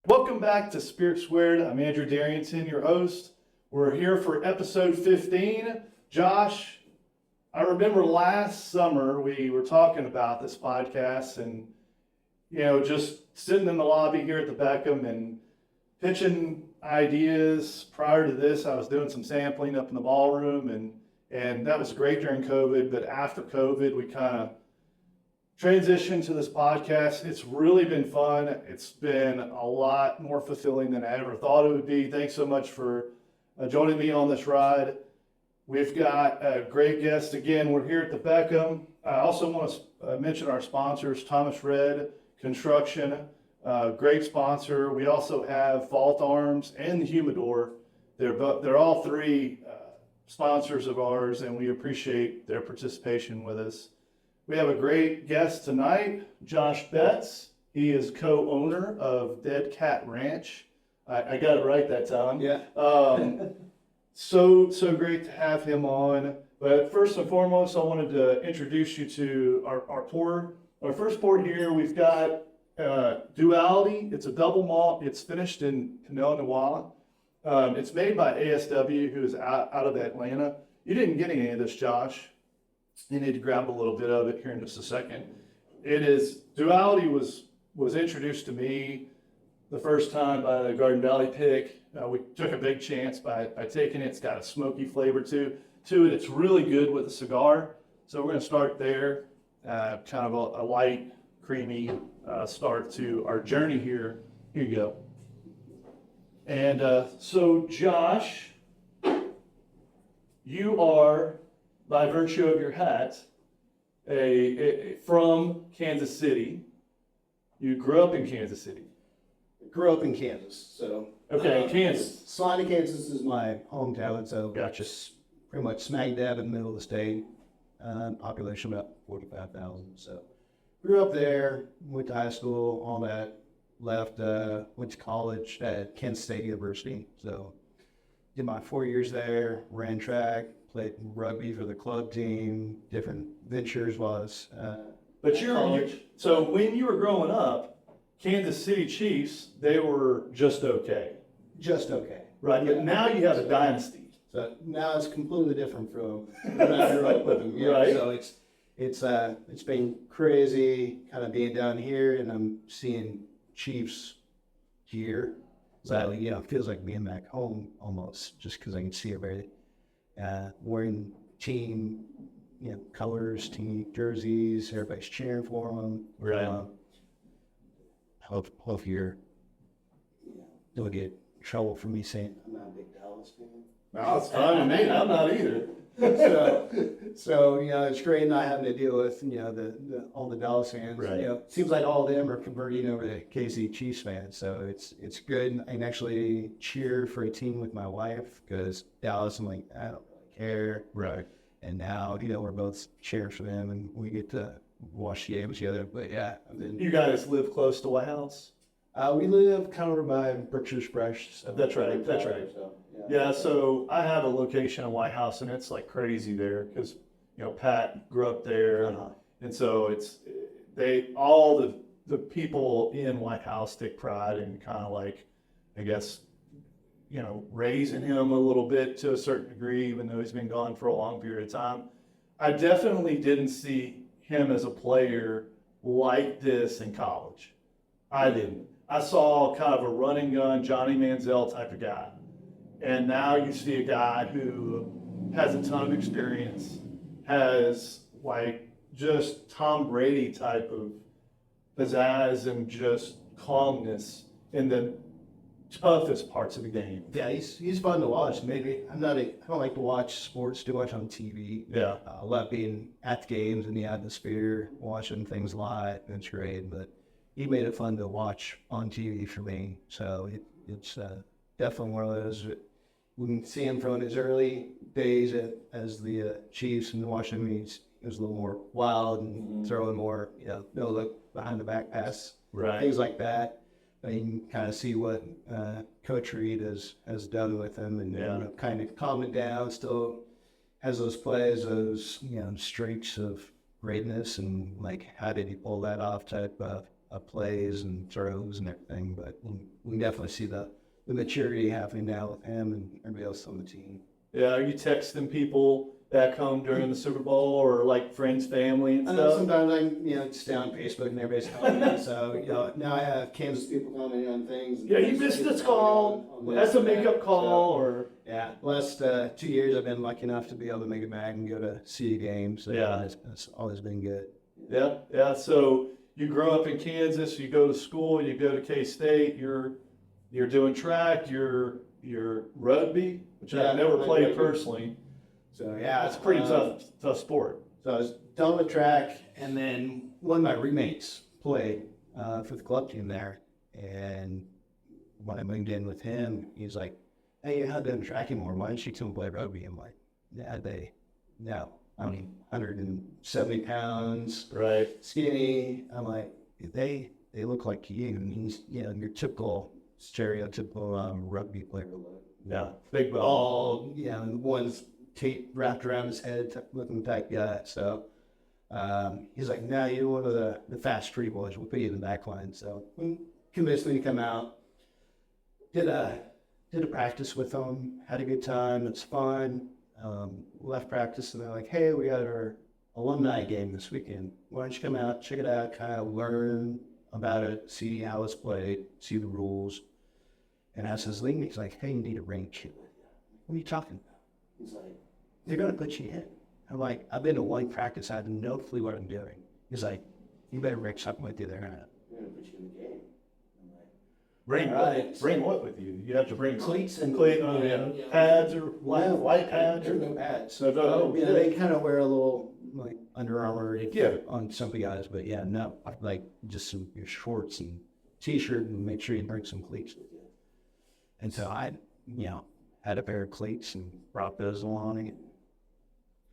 Welcome back to Spirit Squared. I'm Andrew Darrington, your host. We're here for episode 15. Josh, I remember last summer we were talking about this podcast and, just sitting in the lobby here at the Beckham and pitching ideas. Prior to this, I was doing some sampling up in the ballroom and that was great during COVID. But after COVID, we kind of transition to this podcast. It's really been fun. It's been a lot more fulfilling than I ever thought it would be. Thanks so much for joining me on this ride. We've got a great guest. Again, we're here at the Beckham. I also want to mention our sponsors, Thomas Red Construction, great sponsor. We also have Fault Arms and the Humidor. They're all three sponsors of ours, and we appreciate their participation with us. We have a great guest tonight, Josh Betts. He is co-owner of Dead Cat Ranch. I got it right that time. Yeah. So great to have him on. But first and foremost, I wanted to introduce you to our pour. Our first pour here, we've got Duality. It's a double malt. It's finished in Pinot Noir. It's made by ASW, who is out of Atlanta. You didn't get any of this, Josh. You need to grab a little bit of it here in just a second. Duality was introduced to me the first time by the Garden Valley pick. We took a big chance by taking it. It's got a smoky flavor to it. It's really good with a cigar. So we're going to start there. Kind of a light, creamy start to our journey here. Here you go. And so Josh, you are, by virtue of your hat, from Kansas City. You grew up in Kansas City. Grew up in Kansas, so. Okay, Kansas. Salina, Kansas is my hometown, so. Gotcha. Pretty much smack dab in the middle of the state. Population about 45,000, so. Grew up there, went to high school, all that. Left, went to college at Kent State University, so. Did my 4 years there, ran track, played rugby for the club team, different ventures was. But so when you were growing up, Kansas City Chiefs, they were just okay. Just okay. Right, but now you have a dynasty. So now it's completely different from when I grew up with them. Yeah. Right. So it's been crazy kind of being down here, and I'm seeing Chiefs here. So it feels like being back home almost, just because I can see everybody wearing team colors, team jerseys. Everybody's cheering for them. Right. Hope you're don't get in trouble for me saying I'm not a big Dallas fan. No, it's fine with me. I'm not either. so it's great not having to deal with all the Dallas fans. Right. It seems like all of them are converting over to KC Chiefs fans, so it's good. I can actually cheer for a team with my wife because Dallas, I'm like, I don't really care. Right. And now we're both cheering for them, and we get to watch the games together. But You guys live close to White House? We live kind of over by Berkshire Express. So That's right. So, Yeah, so I have a location in White House, and it's like crazy there because Pat grew up there, and so all the people in White House take pride in kind of like, I guess, raising him a little bit to a certain degree, even though he's been gone for a long period of time. I definitely didn't see him as a player like this in college. I didn't. I saw kind of a run and gun Johnny Manziel type of guy. And now you see a guy who has a ton of experience, has like just Tom Brady type of pizzazz and just calmness in the toughest parts of the game. Yeah, he's fun to watch. Maybe I don't like to watch sports too much on TV. Yeah. I love being at the games in the atmosphere, watching things live. It's great, but he made it fun to watch on TV for me. So it's definitely one of those. We can see him from his early days as the Chiefs and watching him. He was a little more wild and throwing more, no look behind the back pass, Right. things like that. But you can kind of see what Coach Reed has done with him, and kind of calming down. Still has those plays, those streaks of greatness, and like how did he pull that off type of plays and throws and everything. But we can definitely see the maturity happening now with him and everybody else on the team. Yeah, are you texting people back home during the Super Bowl or like friends, family and stuff? Sometimes I stay on Facebook and everybody's calling me. So, now I have Kansas people commenting on things. Yeah, you missed this call. That's a makeup call or. Yeah, last 2 years I've been lucky enough to be able to make it back and go to see a game. So Yeah. it's always been good. Yeah, yeah. So you grow up in Kansas, you go to school, you go to K-State, you're doing track, you're rugby, which Yeah, I've never I played rugby. personally. So yeah, It's a pretty tough sport. So I was done with track, and then one of my roommates played for the club team there. And when I moved in with him, he's like, "Hey, you're not doing track anymore. Why don't you come play rugby?" I'm like, "No. I mean, 170 pounds, Right. skinny." I'm like, they look like you. And he's, your typical stereotypical rugby player look. Yeah. Big ball. All, and one's tape wrapped around his head, looking like that. So he's like, "No, you're one of the fast street boys. We'll put you in the back line." So he convinced me to come out. Did a practice with him. Had a good time. It's fun. Left practice and they're like, "Hey, we got our alumni game this weekend. Why don't you come out, check it out, kind of learn about it, see how it's played, see the rules." And as his league, he's like, "Hey, you need a ring kit with you." "What are you talking about?" He's like, "They're going to put you in." I'm like, "I've been to one practice. I have no clue what I'm doing." He's like, "You better bring something with you. They're going to put you in the game." I'm like, Bring Right. bring what with you? You have to bring cleats and pads or No, light pads There's or no pads. No, no. They kind of wear a little like Under Armour Yeah. on some guys, but no, like just your shorts and t-shirt, and make sure you bring some cleats with you. And so I, had a pair of cleats and brought those along. And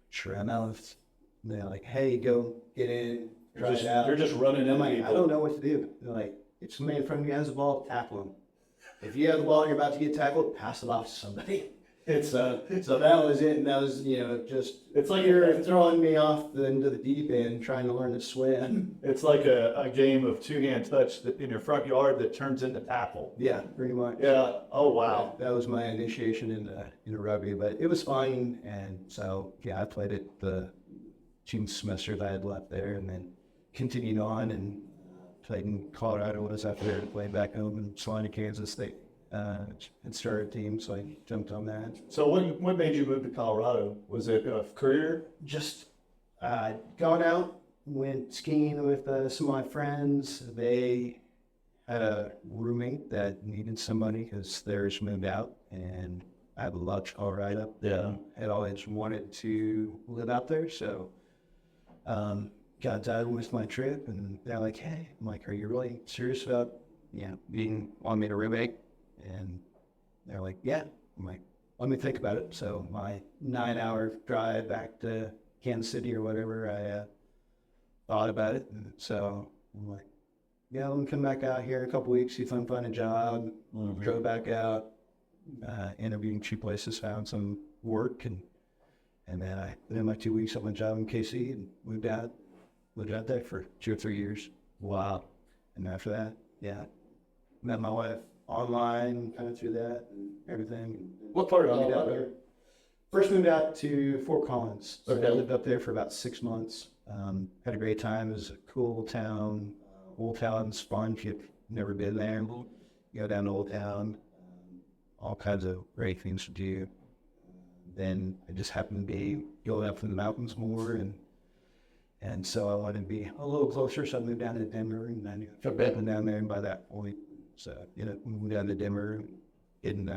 sure enough, they're like, "Hey, go get in, try it out." You're just running I'm into like, people. "I don't know what to do." They're like, "If somebody in front of you has the ball, tackle him. If you have the ball and you're about to get tackled, pass it off to somebody." It's So that was it, and that was, just It's like you're throwing me off into the deep end, trying to learn to swim. it's like a game of two-hand touch in your front yard that turns into tackle. Yeah, pretty much. Yeah. Oh wow. That was my initiation into rugby, but it was fun, and so I played it the 2 semesters I had left there, and then continued on and played in Colorado. Was after there, played back home in Salina, Kansas State. And started a team, so I jumped on that. So what made you move to Colorado? Was it a career? Just gone out, went skiing with some of my friends. They had a roommate that needed somebody because theirs moved out, and I have a lodge Colorado. Yeah. Had always wanted to live out there, so got done with my trip, and they're like, "Hey," I'm like, "Are you really serious about being on me to roommate?" And they're like, "Yeah." I'm like, "Let me think about it." So my 9-hour drive back to Kansas City or whatever, I thought about it. And so I'm like, "Yeah, let me come back out here in a couple weeks, see if I can find a job." Drove back out, interviewed 2 places, found some work, and then I did my 2 weeks at my job in KC and moved out there for 2 or 3 years. Wow. And after that, met my wife online, kind of through that and everything. What part of Moved out Colorado? there. First moved out to Fort Collins. So Okay. I lived up there for about 6 months. Had a great time. It was a cool town. Old Town's fun if you've never been there. You go down to Old Town. All kinds of great things to do. Then I just happened to be going up in the mountains more, and so I wanted to be a little closer. So I moved down to Denver, and I knew I'd been down there by that point. So moved down to Denver, getting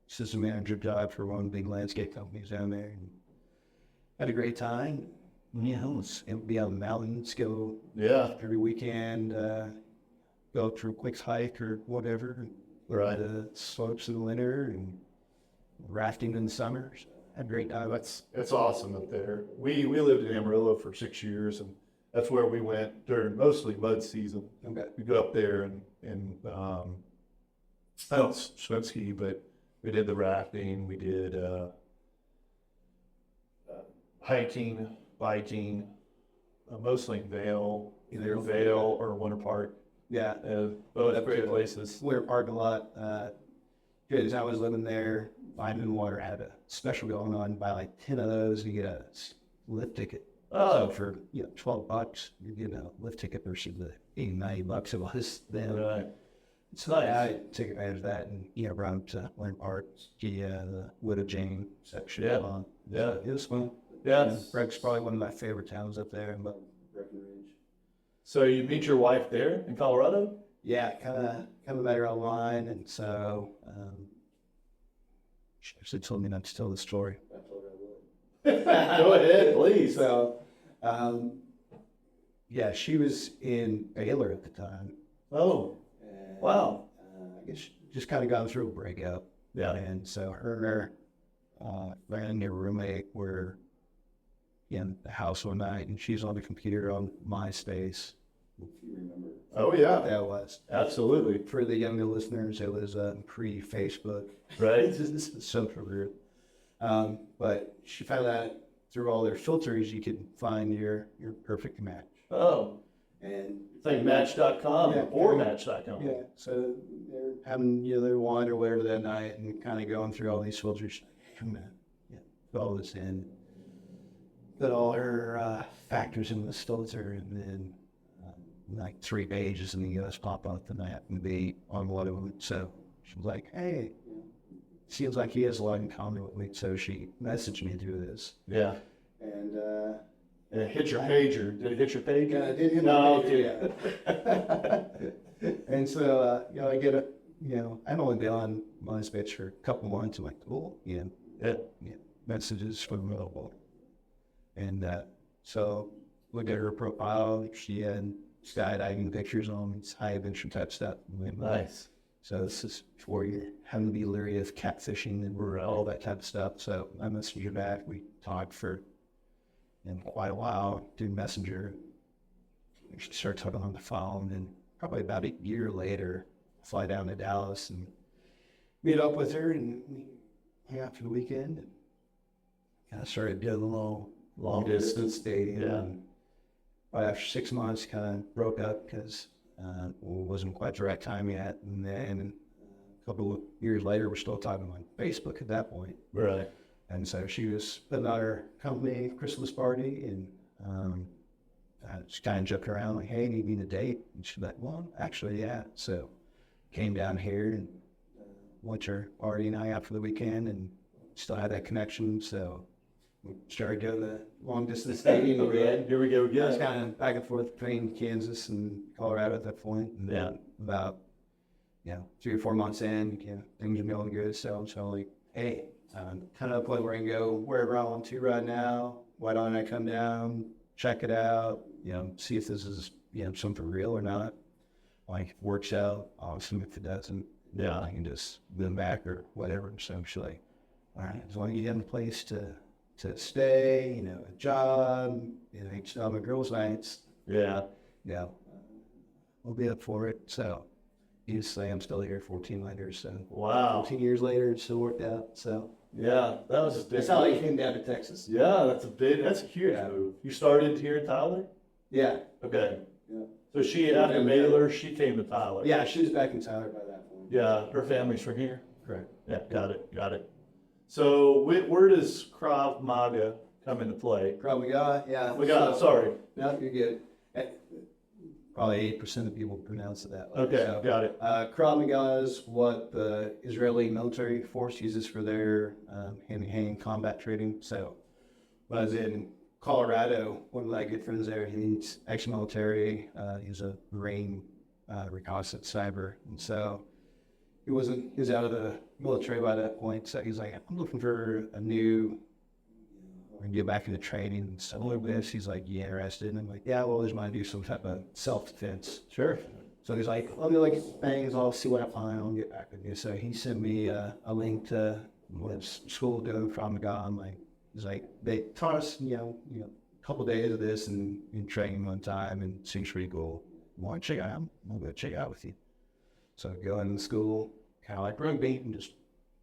assistant manager job for one of the big landscape companies down there, and had a great time. It would be on the mountains, go Yeah. every weekend, go for a quick hike or whatever. Right. The slopes in the winter and rafting in the summer. So had a great time. It's awesome up there. We lived in Amarillo for 6 years, and that's where we went during mostly mud season. Okay. We go up there and I don't swim ski, but we did the rafting. We did hiking, biking, mostly in Vail. either Vale or Winter Park. Yeah. Both Up great to places. Winter Park a lot. Good as I was living there, Vitamin Water had a special going on. Buy like 10 of those, you get a lift ticket. Oh. So for $12, you get a lift ticket versus the $80-$90 it was then. Right. So I took advantage of that and run to Winter Park, the Widow Jane section. Yeah. So it was fun. Yeah. Breck's probably one of my favorite towns up there, but Breckenridge. So you meet your wife there in Colorado? Yeah, kind of met her online, and so she actually told me not to tell the story. I told her I would. Go ahead, please. So, she was in Baylor at the time. Oh, And, wow. I guess she just kind of gone through a breakup. Yeah. And so her and her roommate were in the house one night, and she's on the computer on MySpace. If you remember. Oh, yeah. That was. Absolutely. For the younger listeners, it was pre-Facebook. Right. This is so weird. But she found out through all their filters, you could find your perfect match. Oh, And it's like Match.com Yeah. or Match.com. yeah, so they're having their wine or whatever that night and kind of going through all these filters. Hey, man, put all this in. Put all her factors in this filter, and then like 3 pages in the U.S. pop up, and I happen to be on one of them. So she was like, hey, seems like he has a lot in common with me. So she messaged me through this. Yeah. And And it hit your pager. Did it hit your pager? yeah, I did hit No, my pager, yeah. And so, I get a, I've only been on MySpace for a couple months. I'm like, cool, Yeah. messages from available. And so look at her profile. She had skydiving pictures on high adventure type stuff. Nice. So this is before you having to be leery of catfishing and all that type of stuff. So I messaged her back. We talked for quite a while through Messenger. She started talking on the phone, and probably about a year later, I fly down to Dallas and meet up with her, and we hang out for the weekend. And kind of started doing a little long distance dating. Yeah. And right after 6 months, kind of broke up because it wasn't quite the right time yet. And then a couple of years later, we're still talking on Facebook at that point. Right. And so she was putting on her company Christmas party, and I just kind of joked around like, hey, you need a date? And she's like, well, actually, yeah. So came down here and went to her party and hung out for the weekend, and still had that connection. So we started doing the long distance dating. Here we go I was again. kind of back and forth between Kansas and Colorado at that point. And then about 3 or 4 months in, things are going good. So I'm like, hey, kind of a point where I can go wherever I want to right now. Why don't I come down, check it out, see if this is something real or not. Like if it works out, awesome. If it doesn't, I can just move back or whatever. So she's like, all right, as long as you have a place to stay, a job, each time a girls' nights, I'll be up for it. So you just say I'm still here 14 later. So Wow. 14 years later, it still worked out. So Yeah, that was a big that's how I move. came down to Texas. Yeah, that's a huge move. You started here in Tyler? Yeah. Okay. Yeah. So she, after Baylor, she came to Tyler. Yeah, she was back in Tyler by that point. Yeah, her family's from here. Correct. Yeah, got it. So where does Krav Maga come into play? Probably got, yeah. Sorry. No, you're good. Probably 8% of people pronounce it that way. Okay, So, got it. Krav Maga is what the Israeli military force uses for their hand-to-hand combat training. So when I was in Colorado, one of my good friends there, he's ex-military. He's a Marine reconnaissance cyber. And so he was out of the military by that point. So he's like, I'm looking for a new, or get back into training and similar to this. He's like, you interested? And I'm like, yeah, well, I always want to do some type of self-defense. Sure. So he's like, let me look at things, I'll see what I find, I'll get back with you. So he sent me a link to what school doing from God. I'm like, he's like, they taught us, a couple days of this and training one time, and it seems pretty cool. Want to check it out? I'm going to check it out with you. So go into school, kind of like rugby, and just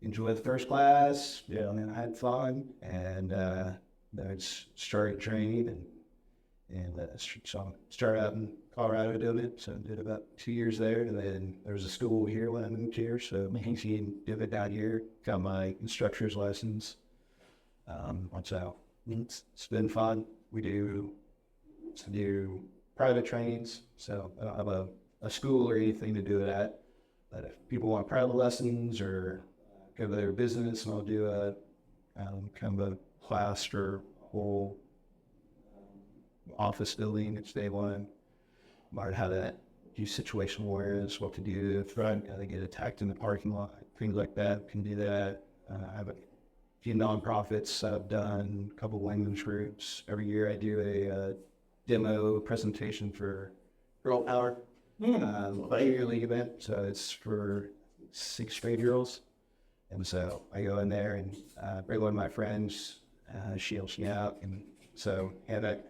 enjoy the first class. And then I had fun, and then I started training, and And so I started out in Colorado doing it, so I did about 2 years there. And then there was a school here when I moved here, so I did it down here, got my instructor's license. So it's been fun. We do private trainings, so I don't have a school or anything to do with that. But if people want private lessons or go to their business, and I'll do a kind of a class or whole office building if they want to learn how to do situational awareness, what to do if they get attacked in the parking lot, things like that. Can do that. I have a few nonprofits I've done, a couple language groups. Every year I do a demo presentation for Girl Power, a yearly event. So it's for 6th grade girls. And so I go in there and bring one of my friends. She helps me out. And so that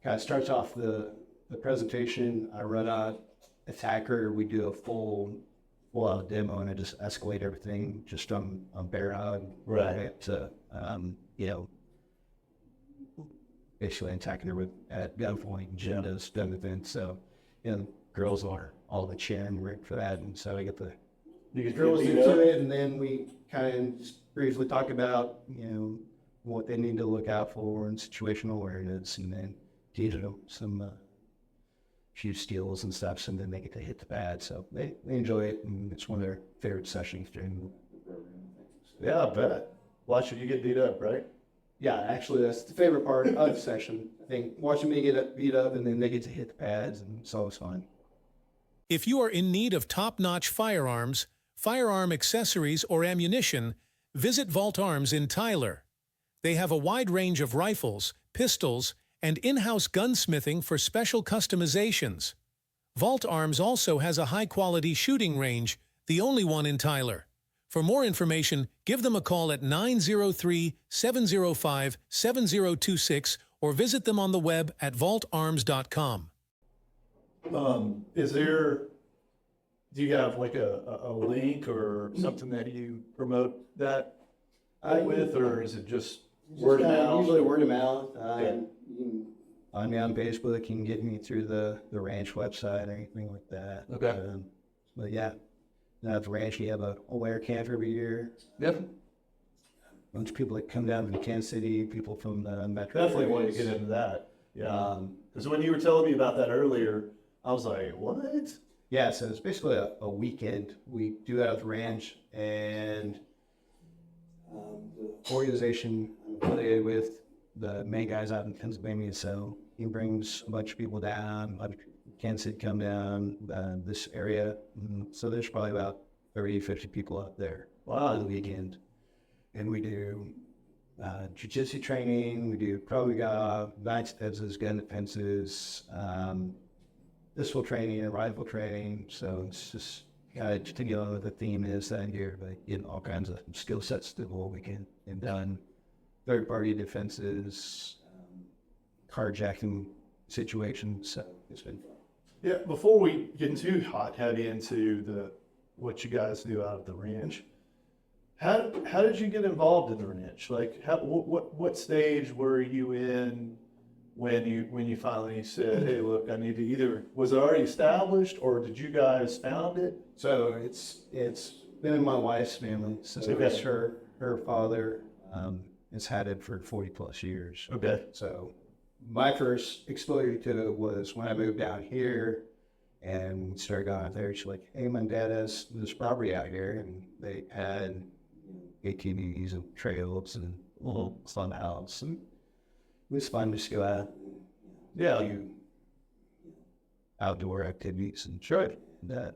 kind of starts off the presentation. I run out attacker. We do a full out demo, and I just escalate everything just on Bear Hug. Right. To, basically attacking her at gunpoint, agendas, done events. So, girls are all the cheering for that. And so I get the girls into it, and then we kind of briefly talk about, what they need to look out for in situational awareness, and then teach them some few skills and stuff, and then they get to hit the pad. So they enjoy it, and it's one of their favorite sessions during the program. Yeah, I bet. Watching you get beat up, right? Yeah, actually, that's the favorite part of the session. I think watching me get beat up, and then they get to hit the pads, and it's always fun. If you are in need of top-notch firearms, firearm accessories, or ammunition, visit Vault Arms in Tyler. They have a wide range of rifles, pistols, and in-house gunsmithing for special customizations. Vault Arms also has a high-quality shooting range, the only one in Tyler. For more information, give them a call at 903-705-7026 or visit them on the web at vaultarms.com. Do you have like a link or something that you promote that with, or is it just word of mouth? Usually word of mouth. Yeah. You can find me on Facebook. You can get me through the ranch website or anything like that. Okay. But yeah, now at the ranch, you have a aware camp every year. Yep. A bunch of people that come down from Kansas City, people from the metro. Definitely want to get into that. Yeah. Because when you were telling me about that earlier, I was like, what? Yeah, so it's basically a weekend. We do that at the ranch, and the organization I'm affiliated with, the main guy's out in Pennsylvania, so he brings a bunch of people down. A bunch of Kansas City come down, this area. So there's probably about 30, 50 people out there on the weekend. And we do jiu-jitsu training, we do night defenses, gun defenses, pistol training and rifle training. So it's just together the theme is that year, but in all kinds of skill sets the whole weekend. And done third-party defenses, carjacking situations. So it's been fun. Yeah, before we get too heavy into what you guys do out at the ranch, how did you get involved in the ranch? Like, what stage were you in when you finally said, "Hey, look, I need to either"? Was it already established, or did you guys found it? So it's been in my wife's family. So it's her father has had it for 40 plus years. Okay. So my first exposure to it was when I moved down here and started going out there. She's like, "Hey, my dad has this property out here," and they had ATVs and trails and a little fun house, and it was fun to just go out, do outdoor activities and that.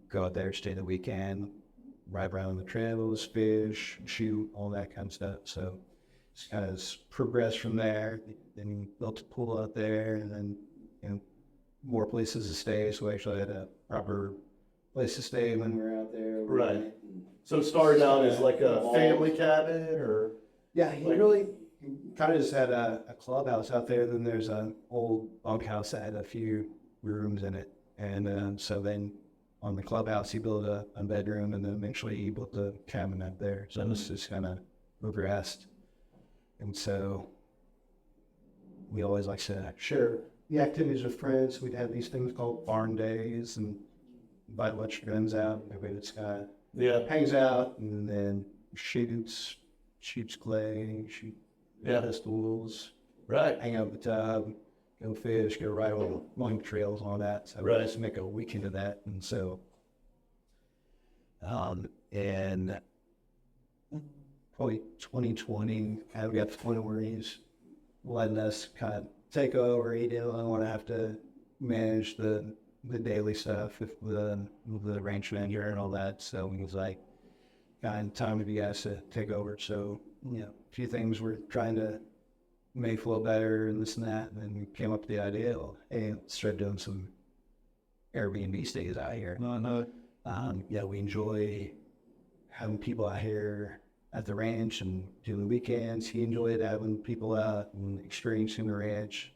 Go out there, stay the weekend, ride around the trails, fish, shoot, all that kind of stuff. So it's kind of progressed from there. Then we built a pool out there, and then more places to stay. So we actually had a proper place to stay when we were out there. Right. So it started out as like a family cabin, or? Yeah, he really kind of just had a clubhouse out there. Then there's an old bunkhouse that had a few rooms in it. And so then on the clubhouse, he built a bedroom, and then eventually he built a cabin out there. So it was just kind of progressed. And so we always like to share the activities with friends. We'd have these things called barn days and invite a bunch of guns out. Everybody just kind of Yeah. hangs out and then shoots clay, shoot pistols, Right. hang out in the tub, go fish, go ride on long trails and all that. So Right. we just make a weekend of that. And so, and probably 2020, kind of got to the point where he's letting us kind of take over. He didn't want to have to manage the daily stuff with the ranch manager and all that. So he was like, kind of time for you guys to take over. So, a few things we're trying to make flow better and this and that. And then we came up with the idea, well, hey, let's start doing some Airbnb stays out here. No. We enjoy having people out here at the ranch and doing weekends. He enjoyed having people out and experiencing the ranch.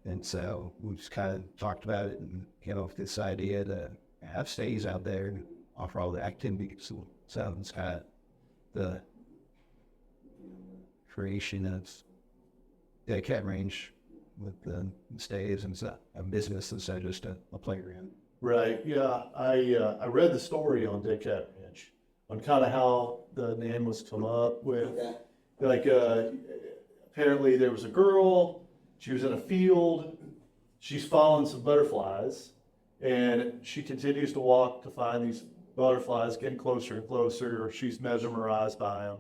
And so we just kind of talked about it and came up with this idea to have stays out there and offer all the activities. So it's kind of the creation of the cat range with the stays, and it's a business instead of just a playground. Right. Yeah. I read the story on Dead Cat Ranch on kind of how the name was come up with. Like, apparently there was a girl. She was in a field. She's following some butterflies, and she continues to walk to find these butterflies, getting closer and closer. She's mesmerized by them.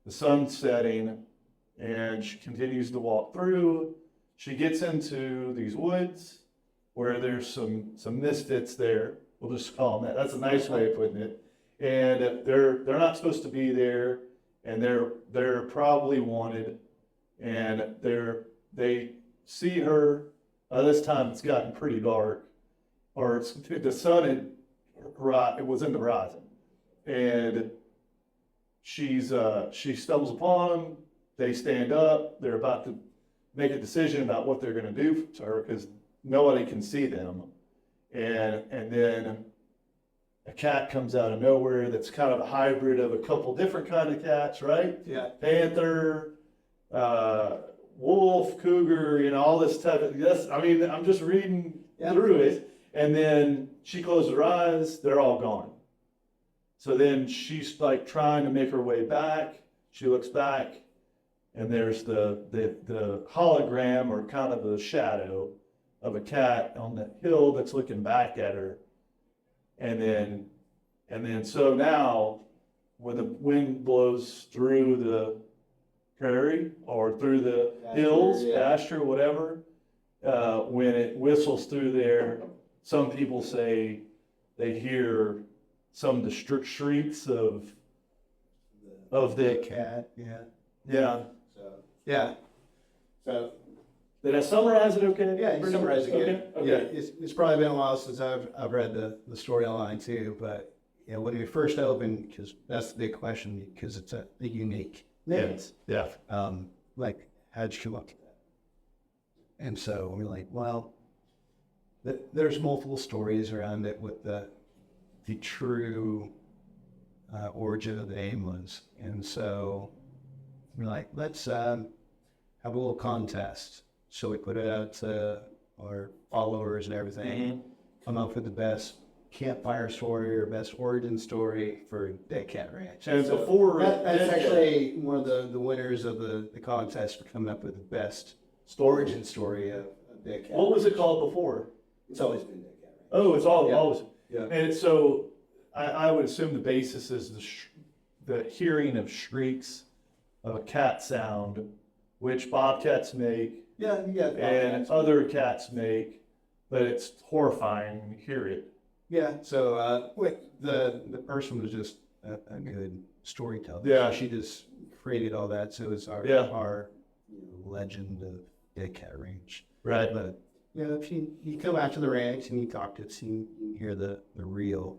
The sun's setting, and she continues to walk through. She gets into these woods where there's some misfits there. We'll just call them that. That's a nice way of putting it. And they're not supposed to be there, and they're probably wanted, and they see her. By this time, it's gotten pretty dark, or the sun it was in the horizon, and she stumbles upon them. They stand up. They're about to make a decision about what they're going to do to her because nobody can see them, and then a cat comes out of nowhere that's kind of a hybrid of a couple different kind of cats, right? Yeah. Panther, wolf, cougar, all this type of, I'm just reading through it. And then she closes her eyes, they're all gone. So then she's like trying to make her way back. She looks back, and there's the hologram or kind of the shadow of a cat on the hill that's looking back at her. And then so now when the wind blows through the prairie or through the hills, pasture, whatever, when it whistles through there, some people say they hear some shrieks of the Cat, yeah. So Did I summarize it okay? yeah, you summarized it good. Okay. Yeah, it's probably been a while since I've read the story online too, but when we first opened, because that's the big question, because it's a unique name. Yeah. Like, how'd you come up with that? And so we're like, well, there's multiple stories around it with the true origin of the name was. And so we're like, let's have a little contest. So we put it out to our followers and everything, come up with the best campfire story or best origin story for Dead Cat Ranch. And so before that's actually one of the winners of the contest for coming up with the best origin story of Dead Cat. What was it called before? It's always been Dead Cat Ranch. Oh, it's always. Yeah. And so I would assume the basis is the hearing of shrieks of a cat sound, which bobcats make and other cats make, but it's horrifying when you hear it. Yeah. So the person was just a good storyteller. Yeah. She just created all that. So it's our legend of Dead Cat Ranch. Right. But if you come out to the ranch and you talk to us, you hear the real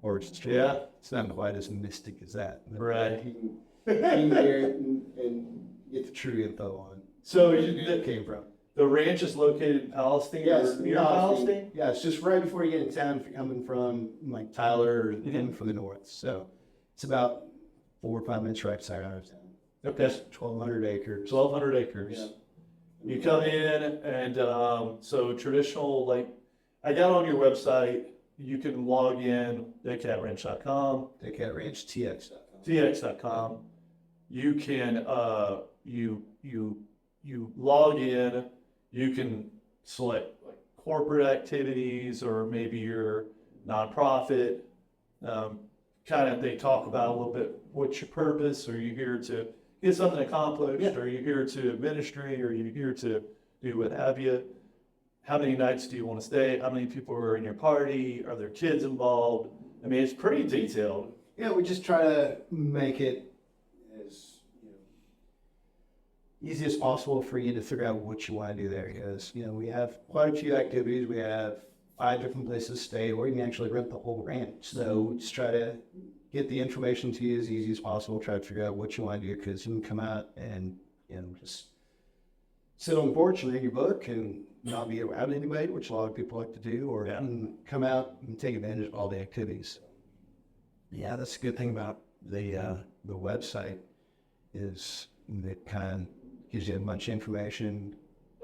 origin story. Yeah. It's not quite as mystic as that. Right. You can hear it and get the true info on So where it came from. the ranch is located in Palestine? Yes, or near Palestine? Yeah, it's just right before you get in town, if you're coming from like Tyler or coming from the north. So it's about 4 or 5 minutes right beside our town. Okay. It's 1,200 acres. 1,200 acres. You come in and so traditional, like I got on your website, you can log in deadcatranch.com, TheCatRanchTX.com. tx.com. You can you log in, you can select like corporate activities or maybe your nonprofit. Kind of they talk about a little bit what's your purpose, are you here to get something accomplished, are you here to ministry, are you here to do what have you, how many nights do you want to stay, how many people are in your party, are there kids involved? I mean, it's pretty detailed. Yeah, we just try to make it as easy as possible for you to figure out what you want to do there. Because we have quite a few activities. We have 5 different places to stay, or you can actually rent the whole ranch. So we just try to get the information to you as easy as possible. Try to figure out what you want to do, because you can come out and just sit on the porch and read your book and not be around anybody, which a lot of people like to do, or come out and take advantage of all the activities. Yeah, that's a good thing about the website is it kind of gives you a bunch of information,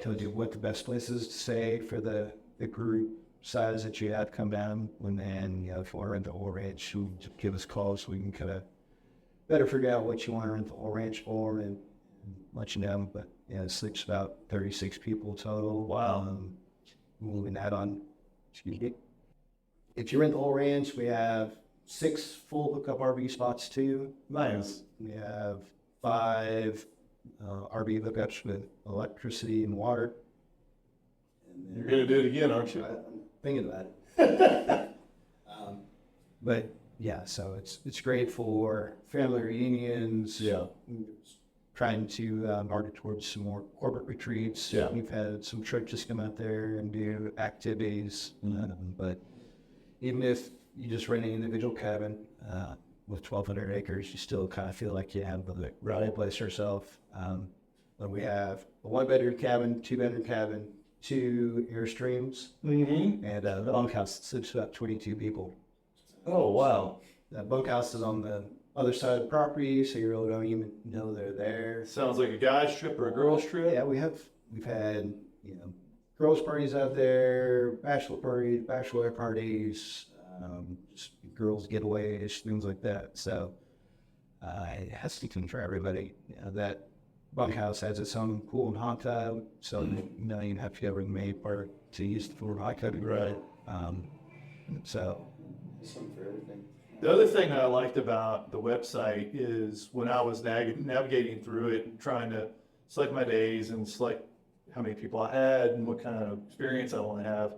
tells you what the best places to stay for the group size that you have come down. And then, if you want to rent the whole ranch, you just give us calls so we can kind of better figure out what you want to rent the whole ranch for and let you know. But it sleeps about 36 people total. Wow. Moving that on. Excuse me. If you rent the whole ranch, we have 6 full hookup RV spots too. Nice. We have 5 RV hookups with electricity and water. You're going to do it again, aren't you? I'm thinking about it. But yeah, so it's great for family reunions. Yeah. Trying to market towards some more corporate retreats. Yeah. We've had some churches come out there and do activities. But even if you just rent an individual cabin with 1,200 acres, you still kind of feel like you have the right place yourself. But we have a 1-bedroom cabin, 2-bedroom cabin, 2 Airstreams, and the bunkhouse sleeps about 22 people. Oh, wow. That bunkhouse is on the other side of the property, so you really don't even know they're there. Sounds like a guy's trip or a girl's trip. Yeah, we've had girls' parties out there, bachelor parties, just girls' getaways, things like that. So it has something for everybody. That bunkhouse has its own pool and hot tub, so you have to go over the main part to use the pool and hot tub. Right. So it's something for everything. The other thing I liked about the website is when I was navigating through it and trying to select my days and select how many people I had and what kind of experience I want to have,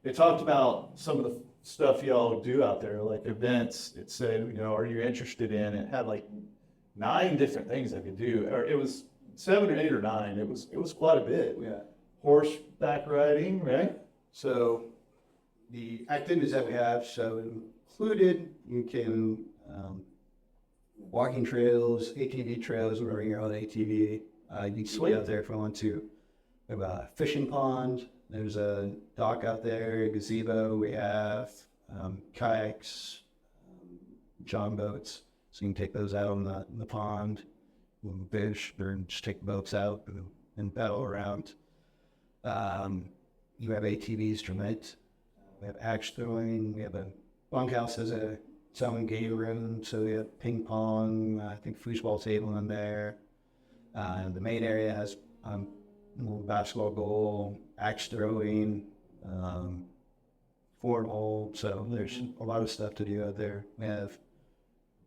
it talked about some of the stuff y'all do out there, like events. It said, are you interested in? It had like 9 different things I could do, or it was 7 or 8 or 9. It was quite a bit. Yeah. Horseback riding, right? So the activities that we have, so included, you can walking trails, ATV trails, or your own ATV. You can get out there if you want to. We have a fishing pond. There's a dock out there, a gazebo. We have kayaks, john boats. So you can take those out on the pond, fish, or just take the boats out and paddle around. You have ATVs to rent. We have axe throwing. We have a bunkhouse has its own game room, so we have ping pong, I think foosball table in there. The main area has a little basketball goal, axe throwing, cornhole. So there's a lot of stuff to do out there. We have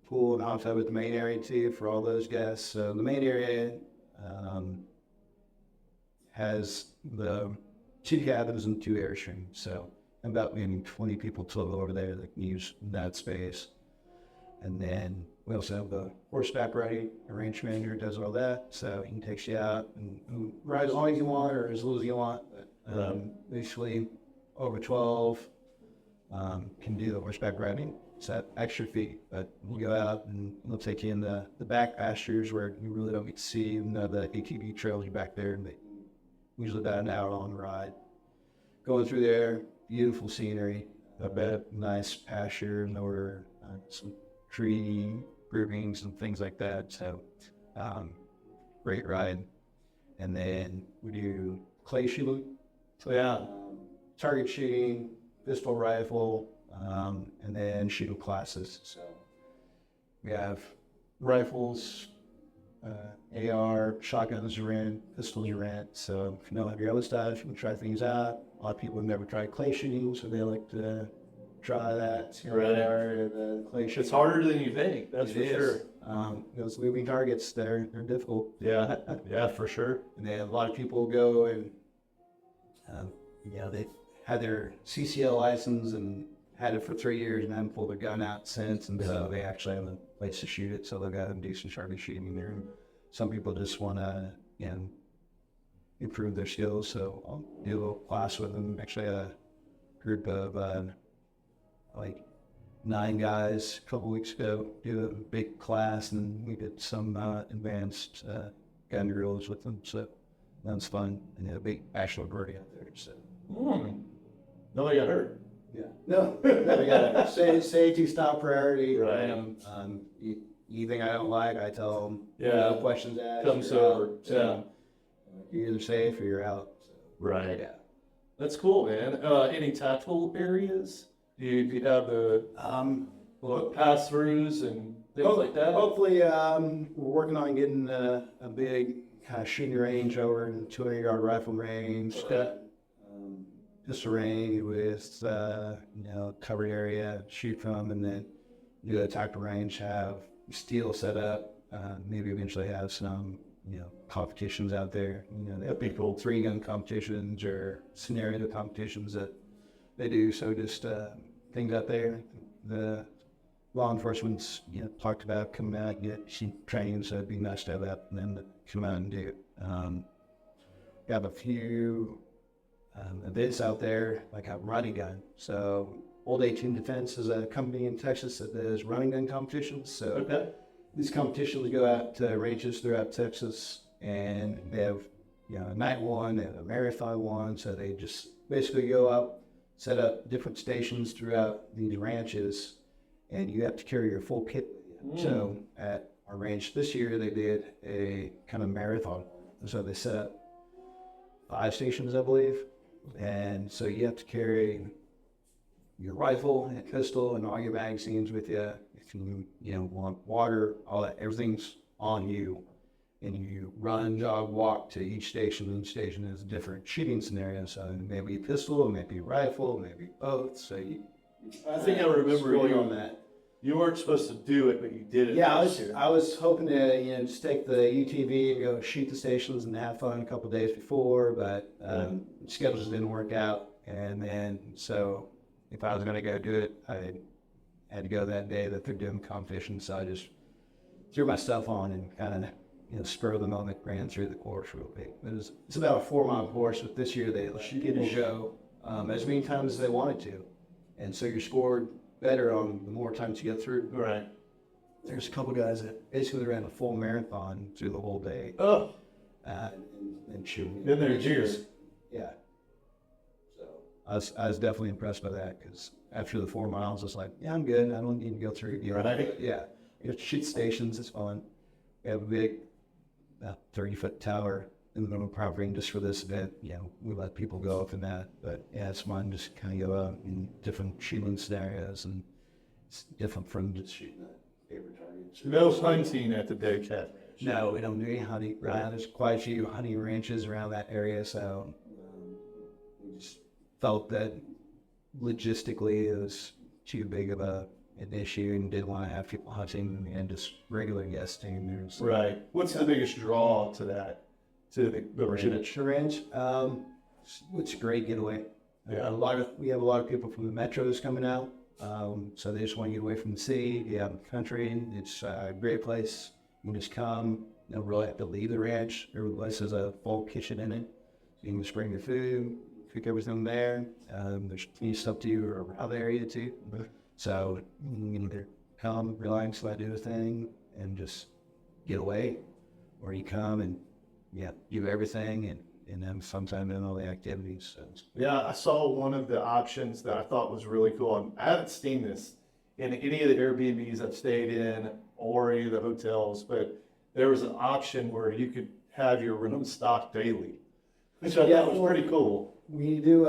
pool and hot tub at the main area too for all those guests. So the main area has the 2 cabins and 2 Airstreams. So about maybe 20 people total over there that can use that space. And then we also have the horseback riding. A ranch manager does all that, so he takes you out and ride as long as you want or as little as you want. But basically, over 12 can do the horseback riding. It's at extra fee, but we'll go out and we'll take you in the back pastures where you really don't get to see the ATV trails are back there, and they usually about an hour-long ride. Going through there, beautiful scenery, a bit nice pasture, and over some tree groupings and things like that. So, great ride. and then we do clay shooting, So yeah. target shooting, pistol rifle, and then shooting classes. So we have rifles, AR, shotguns are in, pistols are in. So if you don't have your other stuff, you can try things out. A lot of people have never tried clay shooting, so they like to try that. Right. Clay shooting. It's harder than you think, that's It for is. sure. Those moving targets, they're difficult. Yeah, yeah, for sure. And then a lot of people go and, they had their CCL license and had it for 3 years and haven't pulled their gun out since. And so they actually have a place to shoot it. So they've got a decent target shooting there. And some people just want to, improve their skills. So I'll do a little class with them. Actually, a group of like 9 guys a couple weeks ago do a big class, and we did some advanced gun drills with them. So that was fun, and a big bachelor party out there. So Nobody got hurt. yeah, no, we got safety, top priority. Right. Anything I don't like, I tell them. Yeah. No questions asked. Come you're out. sober. So, you're either safe or you're out. So, Right. yeah. That's cool, man. Any tactical areas? Do you have the pass-throughs and things like that? Hopefully, we're working on getting a big kind of shooting range over in 200-yard rifle range. Just a range with, covered area, shoot from, and then do a tactical range, have steel set up, maybe eventually have some, competitions out there. That'd be cool. 3-gun competitions or scenario competitions that they do. So just things out there. The law enforcement's talked about coming out and get some training, so it'd be nice to have that and then come out and do it. We have a few events out there, like a running gun. So Old 18 Defense is a company in Texas that does running gun competitions. So Okay. these competitions go out to ranges throughout Texas, and they have a night one and a marathon one. So they just basically go up, set up different stations throughout these ranches, and you have to carry your full kit with you. So at our ranch this year, they did a kind of marathon. So they set up 5 stations, I believe. And so you have to carry your rifle and pistol and all your magazines with you. If you want water, all that, everything's on you. And you run, jog, walk to each station. Each station is a different shooting scenario. So it may be pistol, it may be rifle, it may be both. So I think I remember going you on that. You weren't supposed to do it, but you did it. Yeah, this year. I was hoping to just take the UTV and go shoot the stations and have fun a couple of days before, but schedules didn't work out. And then so if I was going to go do it, I had to go that day that they're doing competition. So I just threw my stuff on and kind of spur of the moment ran through the course real quick. It's about a 4-mile course, but this year they let you get a show as many times as they wanted to, and so you're scored better on the more times you get through. Right. There's a couple guys that basically ran a full marathon through the whole day. Oh. And shooting. Then they're cheers. Yeah. So I was definitely impressed by that, because after the 4 miles, I was like, yeah, I'm good. I don't need to go through. Right. Yeah. Shoot stations. It's fun. We have a big 30-foot tower in the middle of the property just for this event. We let people go up in that, but yeah, it's fun. Just kind of go out in different shooting scenarios, and it's different from just shooting at favorite targets. No hunting at the Big Cat. No, we don't do any hunting. Right. There's quite a few hunting ranches around that area, so we just felt that logistically it was too big of an issue and didn't want to have people hunting and just regular guesting. There's Right. What's the biggest draw to that? To the ranch? The ranch. It's a great getaway. Yeah. We have a lot of people from the metros coming out, so they just want to get away from the city, get out in the country. It's a great place. You can just come. You don't really have to leave the ranch. Every place has a full kitchen in it. You can just bring your food, cook everything there. There's plenty of stuff to do around the area too. So you can either come, relax, let do a thing, and just get away, or you come and do everything and then sometime in all the activities. So. Yeah, I saw one of the options that I thought was really cool. And I haven't seen this in any of the Airbnbs I've stayed in or any of the hotels, but there was an option where you could have your room stocked daily, which I thought was pretty cool. We do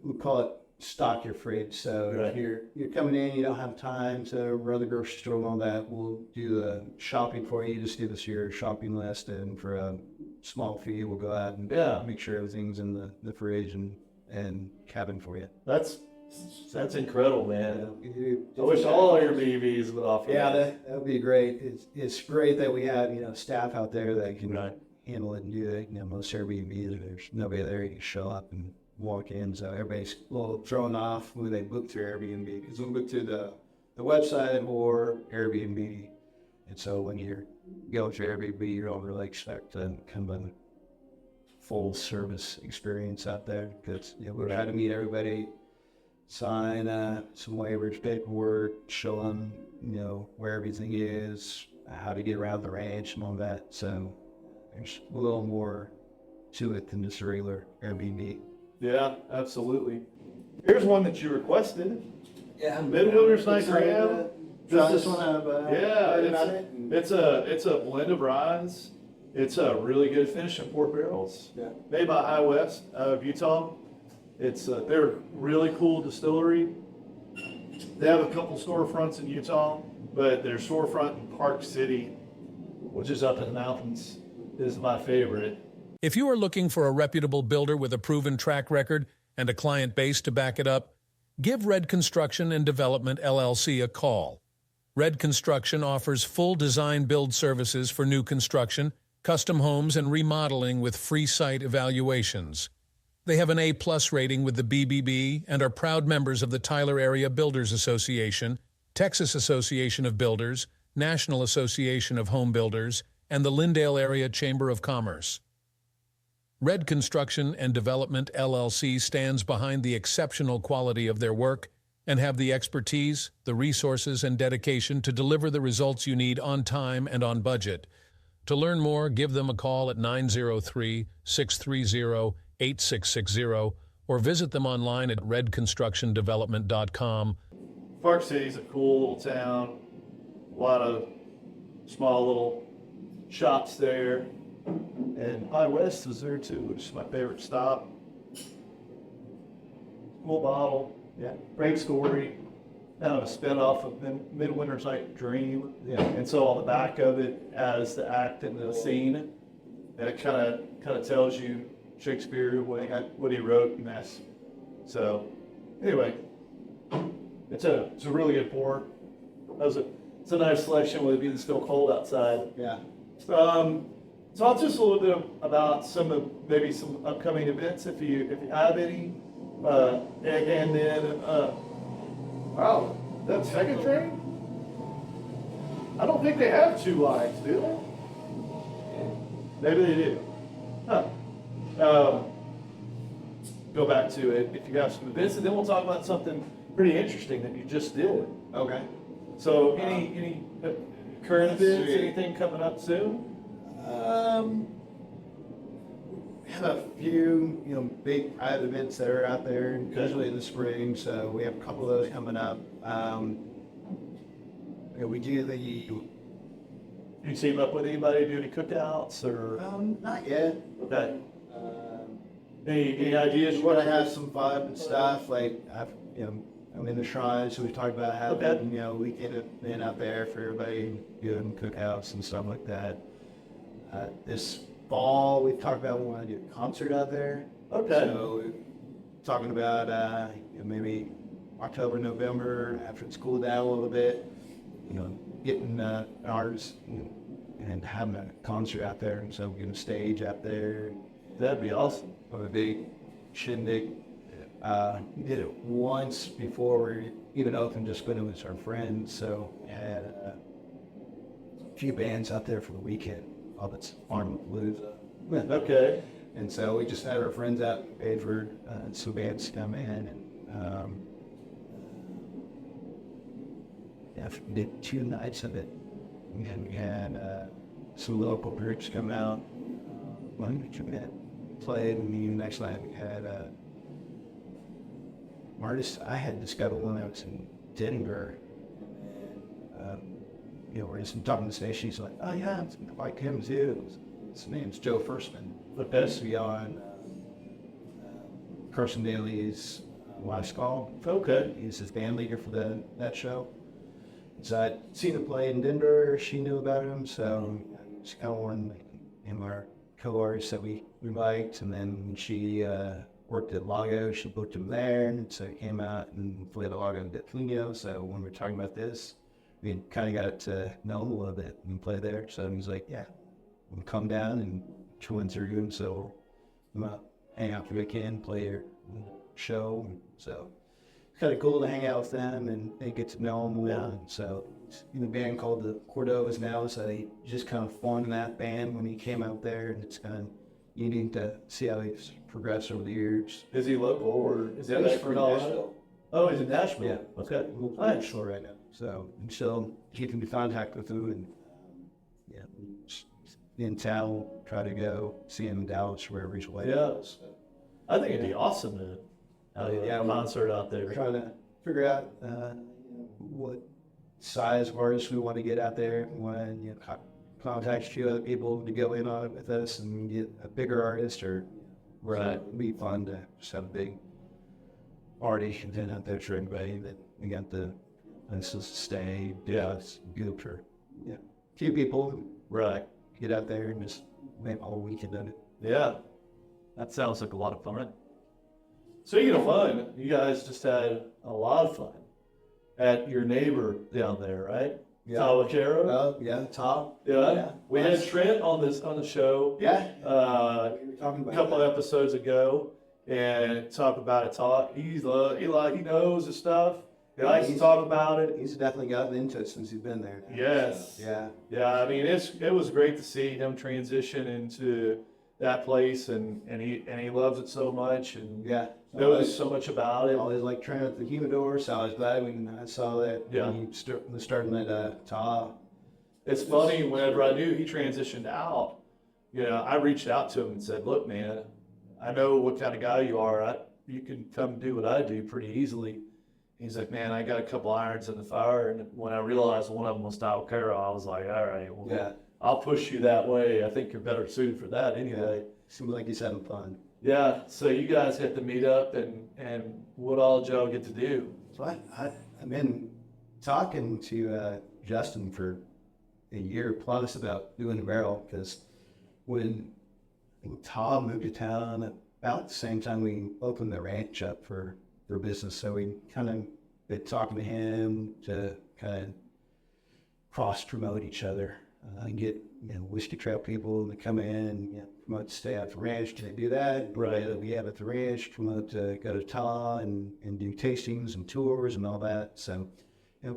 we call it stock your fridge. So Right. if you're coming in, you don't have time to run the grocery store and all that, we'll do the shopping for you. Just give us your shopping list, and for a small fee, we'll go out and make sure everything's in the fridge and cabin for you. That's incredible, man. You I wish all your BVs would offer Yeah, that. that would be great. It's great that we have, staff out there that can Right. handle it and do it. Most Airbnbs, there's nobody there. You can show up and walk in. So everybody's a little thrown off when they book through Airbnb, because they'll book through the website or Airbnb. And so when you're going through Airbnb, you don't really expect kind of a full service experience out there, because we're trying to meet everybody, sign some waivers, paperwork, show them, where everything is, how to get around the ranch and all that. So there's a little more to it than just a regular Airbnb. Yeah, absolutely. Here's one that you requested. Yeah, Midwinter's Night Graham. This one I've Yeah, heard about it. it's a blend of ryes. It's a really good finish in port barrels. Yeah. Made by High West out of Utah. They're a really cool distillery. They have a couple storefronts in Utah, but their storefront in Park City, which is up in the mountains, is my favorite. If you are looking for a reputable builder with a proven track record and a client base to back it up, give Red Construction and Development LLC a call. Red Construction offers full design build services for new construction, custom homes, and remodeling with free site evaluations. They have an A+ rating with the BBB and are proud members of the Tyler Area Builders Association, Texas Association of Builders, National Association of Home Builders, and the Lindale Area Chamber of Commerce. Red Construction and Development LLC stands behind the exceptional quality of their work and have the expertise, the resources, and dedication to deliver the results you need on time and on budget. To learn more, give them a call at 903-630-8660 or visit them online at redconstructiondevelopment.com. Park City's a cool little town. A lot of small little shops there. And High West is there too, which is my favorite stop. Cool bottle. Yeah. Great story. Kind of a spin-off of Midwinter's Night Dream. Yeah. And so on the back of it has the act and the scene. And it kind of tells you Shakespeare, what he wrote and that's. So anyway, it's a really good pour. It's a nice selection with it being still cold outside. Yeah. Talk just a little bit about some upcoming events if you have any. And then wow, that second train? I don't think they have two lines, do they? Maybe they do. Huh. Go back to it if you have some events, and then we'll talk about something pretty interesting that you just did. Okay. So any current events, anything coming up soon? We have a few, big private events that are out there, usually in the spring. So we have a couple of those coming up. We do the You team up with anybody, do any cookouts or? not yet. Okay. Any ideas? Just want to have some fun and stuff. Like I'm in the shrine, so we talked about having weekend event out there for everybody doing cookouts and stuff like that. This fall, we talked about we want to do a concert out there. Okay. So we're talking about maybe October, November, after it's cooled down a little bit, getting artists and having a concert out there. And so we're going to stage out there. That'd be awesome. Have a big shindig. We did it once before we even opened, just when it was our friends. So we had a few bands out there for the weekend. All that's Armapalooza. Okay. And so we just had our friends out, paid for some bands to come in, and did 2 nights of it. And we had some local groups come out. One played, and the next night we had artist I had discovered when I was in Denver. We're just talking to the station. She's like, "Oh yeah, I like him too." his name's Joe Firstman. But that's to be on Carson Daly's Last Call. Okay. He's his band leader for that show. So I'd seen him play in Denver. She knew about him, so it's kind of one of our co-artists that we liked. And then when she worked at Lago, she booked him there, and so he came out and played at Lago de Funio. So when we were talking about this, we kind of got to know him a little bit and play there. So he's like, yeah, we'll come down and twins are good, so I'm out, hang out for the weekend, play your show. So it's kind of cool to hang out with them and get to know them well. So in a band called the Cordovas now, so they just kind of formed that band when he came out there, and it's kind of unique to see how he's progressed over the years. Is he local or is he He's from from Colorado? Nashville. Oh, he's in Nashville. Yeah. Okay. We're Nice. Nashville right now. So I'm still keeping in contact with him, and yeah, in town, try to go see him in Dallas, wherever he's away. Yeah. I think it'd be awesome to have Yeah, a concert out We're there. trying to figure out what size of artists we want to get out there. We want to contact a few other people to go in on it with us and get a bigger artist, or Right. it'd be fun to just have a big party event out there for everybody. That we got the places to stay. Yeah. It's good for a few people. Right. Get out there and just make all weekend on it. Yeah. That sounds like a lot of fun. Speaking of fun, you guys just had a lot of fun at your neighbor down there, right? Yeah. Tawakero. Oh, yeah, Tom. Yeah. We had Trent on the show Yeah. a We were talking about couple that. episodes ago and talk about it. He knows the stuff. He likes to talk about it. He's definitely gotten into it since he's been there. Yes. Yeah. Yeah, I mean it was great to see him transition into that place, and he loves it so much and Yeah. knows so much about I it. always like trying at the humidor, so I was glad when I saw that. Yeah. When he was starting at Ta. It's funny, whenever I knew he transitioned out, I reached out to him and said, "Look, man, I know what kind of guy you are. You can come do what I do pretty easily." He's like, "Man, I got a couple irons in the fire," and when I realized one of them was Tawakero, I was like, "All right, well, Yeah. I'll push you that way. I think you're better suited for that anyway." Seemed like he's having fun. Yeah, so you guys get to meet up, and what all did y'all get to do? So I've been talking to Justin for a year plus about doing the barrel, because when Tom moved to town about the same time we opened the ranch up for business, so we kind of been talking to him to kind of cross promote each other and get Whiskey Trail people to come in and promote to stay at the ranch. Can they do that? Right. We have at the ranch, promote to go to Ta and do tastings and tours and all that. So,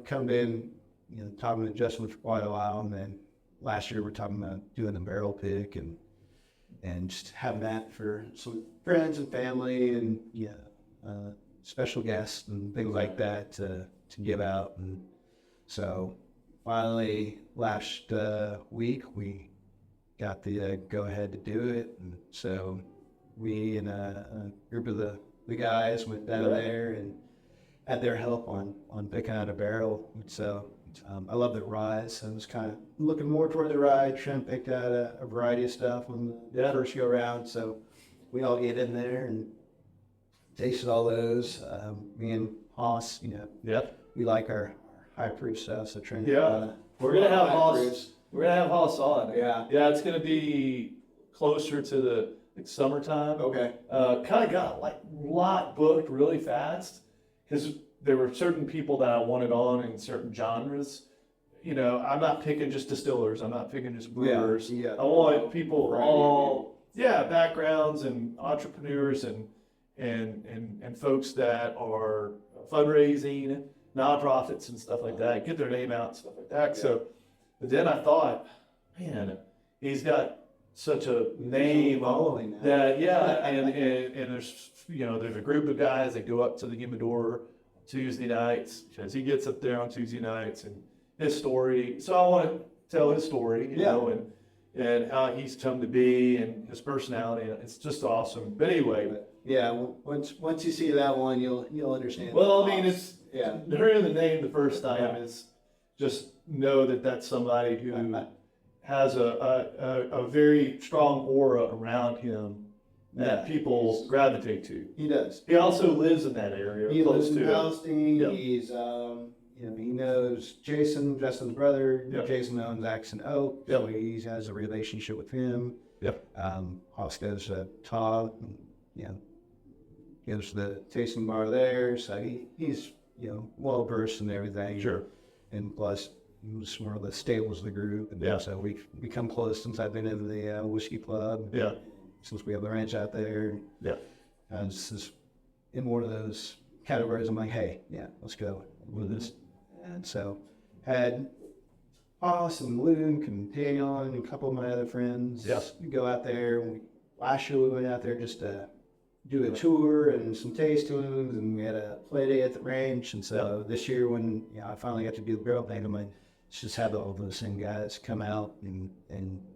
come in, talking to Justin for quite a while, and then last year we're talking about doing the barrel pick and just having that for some friends and family and special guests and things like that to give out. And so finally last week we got the go ahead to do it, and so we and a group of the guys went down there and had their help on picking out a barrel. So I love the rye, so I was kind of looking more toward the rye. Trent picked out a variety of stuff on the first go around, so we all get in there and tasted all those. Me and Haas, Yep. we like our high proof stuff, so Trent. Yeah. We're gonna have high Haas. proofs. We're gonna have Haas on. Yeah. Yeah, it's gonna be closer to the summertime. Okay. Kind of got a lot booked really fast because there were certain people that I wanted on in certain genres. I'm not picking just distillers. I'm not picking just brewers. Yeah. I want people Variety. all backgrounds and entrepreneurs and folks that are fundraising, nonprofits and stuff like that, get their name out and stuff like that. So, but then I thought, man, he's got such a name following now. that and there's a group of guys that go up to the Humidor Tuesday nights, because he gets up there on Tuesday nights and his story. So I want to tell his story, and how he's come to be and his personality. It's just awesome. But anyway, Yeah, once you see that one, you'll understand. well, I mean, it's Yeah. hearing the name the first time Yeah. is just know that that's somebody who has a very strong aura around him that people gravitate to. He does. He also lives in that area. He close lives in to it. Palestine. Yep. He's, he knows Jason, Justin's brother. Yep. Jason owns Axe and Oak. Yep. So he has a relationship with him. Yep. Oscar's Todd, goes to the tasting bar there. So he's, well versed in everything. Sure. And plus, he was one of the staples of the group. And Yeah. so we've become close since I've been in the whiskey club. Yeah. Since we have the ranch out there. Yeah. I was just in one of those categories. I'm like, hey, yeah, let's go with this. And so had Haas and Luke and Daniel and a couple of my other friends go out there. Last year we went out there just to do a tour and some tastings, and we had a play day at the ranch. And so this year when I finally got to do the barrel thing, I'm like, let's just have all those same guys come out and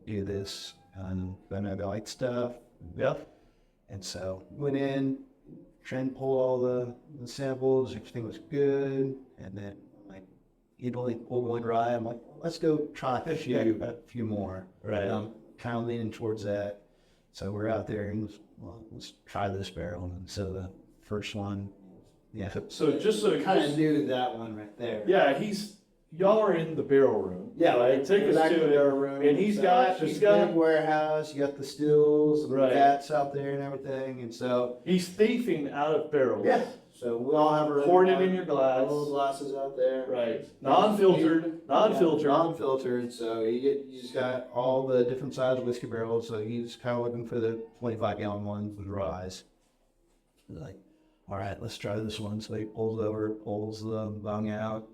do this. And then I like stuff. Yeah. And so went in, trying to pull all the samples, everything was good. And then he'd only pulled one rye. I'm like, let's go try a few more. Right. I'm kind of leaning towards that. So we're out there and let's try this barrel. And so the first one, So just so kind of knew that one right there. yeah, y'all are in the barrel room. Right. Take us back to the it. barrel room. And he's got big warehouse. You got the stills and Right. the vats out there and everything. And so he's thieving out of barrels. so we all have our Pouring it in your glass. little glasses out there. Right. Non-filtered. Non-filtered. So you just got all the different size whiskey barrels. So he's kind of looking for the 25-gallon ones with ryes. Like, all right, let's try this one. So he pulls over, pulls the bung out,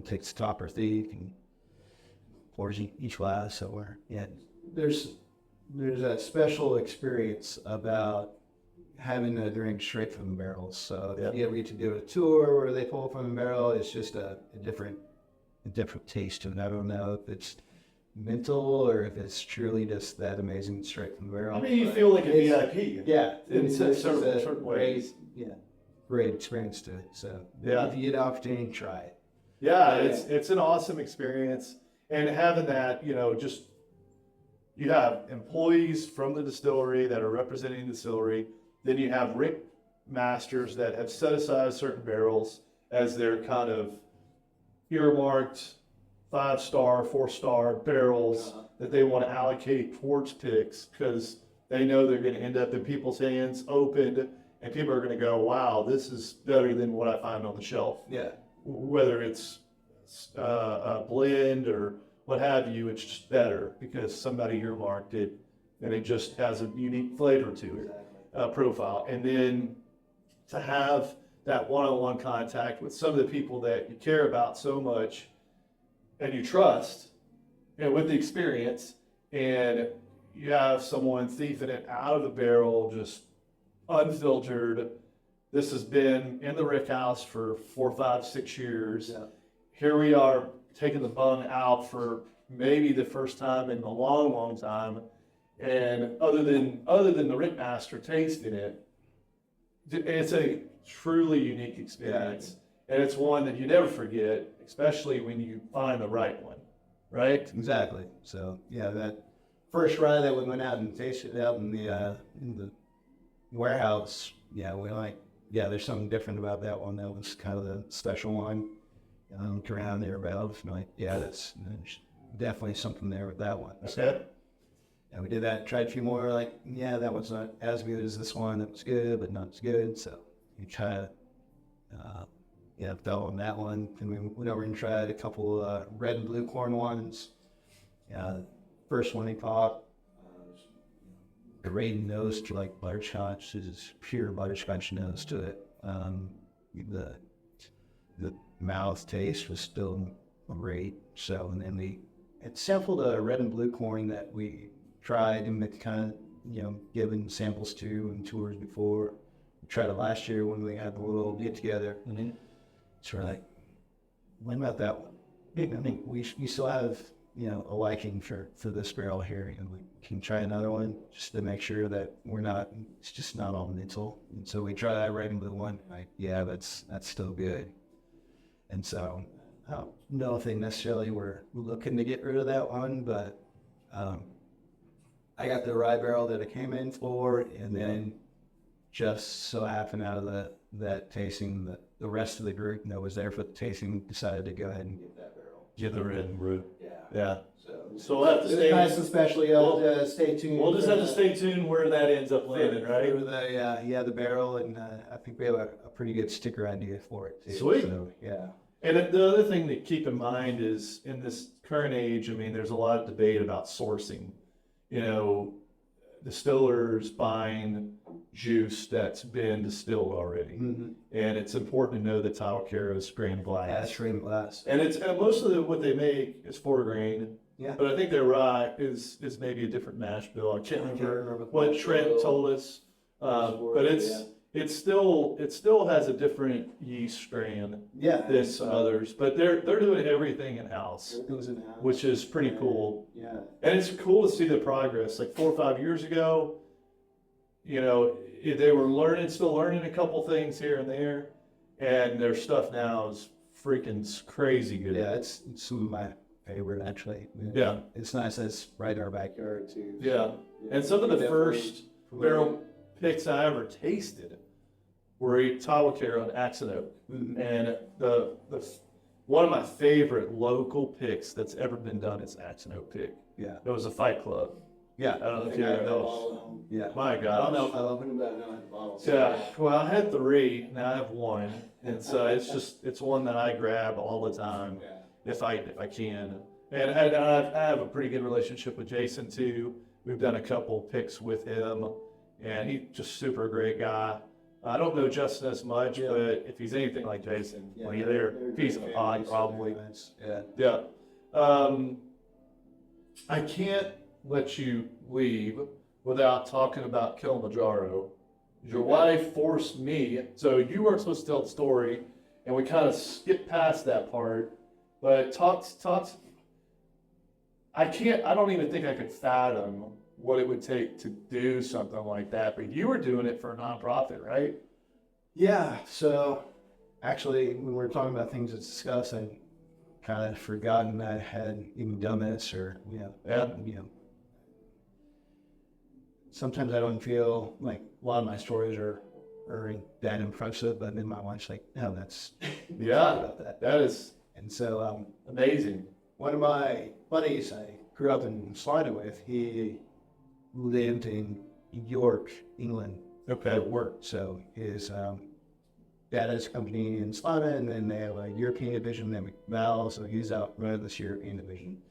takes the topper thief and pours each glass. So there's that special experience about having a drink straight from the barrels. So if you ever get to do a tour where they pull from the barrel, it's just a different taste to it. I don't know if it's mental or if it's truly just that amazing straight from the barrel. I mean, you feel like a VIP. Yeah, In certain ways. great experience to it. So if you get an opportunity, try it. Yeah, it's an awesome experience. And having that, just you have employees from the distillery that are representing the distillery. Then you have Rick masters that have set aside certain barrels as their kind of earmarked 5-star, 4-star barrels that they want to allocate towards picks because they know they're going to end up in people's hands opened and people are going to go, wow, this is better than what I find on the shelf. Yeah. Whether it's a blend or what have you, it's just better because somebody earmarked it and it just has a unique flavor to it. Profile, and then to have that one-on-one contact with some of the people that you care about so much and you trust, and with the experience, and you have someone thieving it out of the barrel, just unfiltered. This has been in the Rick House for 4, 5, 6 years. Yeah. Here we are taking the bung out for maybe the first time in a long, long time. And other than the Rick Master tasting it, it's a truly unique experience. And it's one that you never forget, especially when you find the right one, right? Exactly. So that first ride that we went out and tasted it out in the warehouse, there's something different about that one. That was kind of the special one. Around there about, that's definitely something there with that one. Okay. And we did that, tried a few more, that was not as good as this one. That was good, but not as good. So we tried, fell on that one. And we went over and tried a couple red and blue corn ones. First one he caught, the rain nose to like butterscotch. Is pure butterscotch nose to it. The mouth taste was still great. So, and then we had sampled a red and blue corn that we tried and kind of given samples to and tours before. We tried it last year when we had the little get together. Mm-hmm. So we're like, what about that one? I think we still have a liking for this barrel here, and we can try another one just to make sure that it's just not all mental. And so we try that red and blue one. That's still good. And so I don't know if they necessarily were looking to get rid of that one, but I got the rye barrel that I came in for, and then just so happened out of that tasting, the rest of the group that was there for the tasting decided to go ahead and get that barrel. Get the red and brew. Yeah. Yeah. So, So we'll have to it's stay. nice, especially stay tuned. We'll just have to stay tuned where that ends up landing, right? For the barrel, and I think we have a pretty good sticker idea for it too. Sweet. So, yeah. And the other thing to keep in mind is in this current age, I mean, there's a lot of debate about sourcing. You know, distillers buying juice that's been distilled already. Mm-hmm. And it's important to know that Tile is grain glass. That's green glass. And most of what they make is 4 grain. Yeah. But I think their rye is maybe a different mash bill. I can't remember what Trent told us. But it still has a different yeast strain Yeah. than some others. But they're doing everything in house, Everything's in house. which is pretty cool. Yeah. And it's cool to see the progress. Like 4 or 5 years ago, you know, they were still learning a couple things here and there, and their stuff now is freaking crazy good. Yeah, it's some of my favorite actually. Yeah. It's nice that it's right in our backyard too. Yeah. And some of the first barrel picks I ever tasted were Tawakera and Axon Oak. Mhm. And the one of my favorite local picks that's ever been done is Axon Oak pick. Yeah. It was a Fight Club. Yeah. I don't know if you ever know. Yeah. My I God. don't know if I opened them, but I know I had bottles. Yeah, well, I had 3, now I have 1, and so it's one that I grab all the time if I can. And I have a pretty good relationship with Jason too. We've done a couple picks with him, and he's just super great guy. I don't know Justin as much, but if he's anything like Jason, Yeah, when you're there, they're piece of great pie families, probably. very nice. Yeah. Yeah. I can't let you leave without talking about Kilimanjaro. Your wife forced me, so you weren't supposed to tell the story, and we kind of skipped past that part. But I don't even think I could fathom what it would take to do something like that. But you were doing it for a nonprofit, right? Yeah. So actually, when we were talking about things to discuss, I kind of forgotten I had even done this or, sometimes I don't feel like a lot of my stories are that impressive, but then my wife's like, no, that's Yeah, about that. that is And so amazing. one of my buddies I grew up in Slida with, he lived in York, England at work. So his dad has a company in Slida, and then they have a European division at McVal, so he's out running this European division.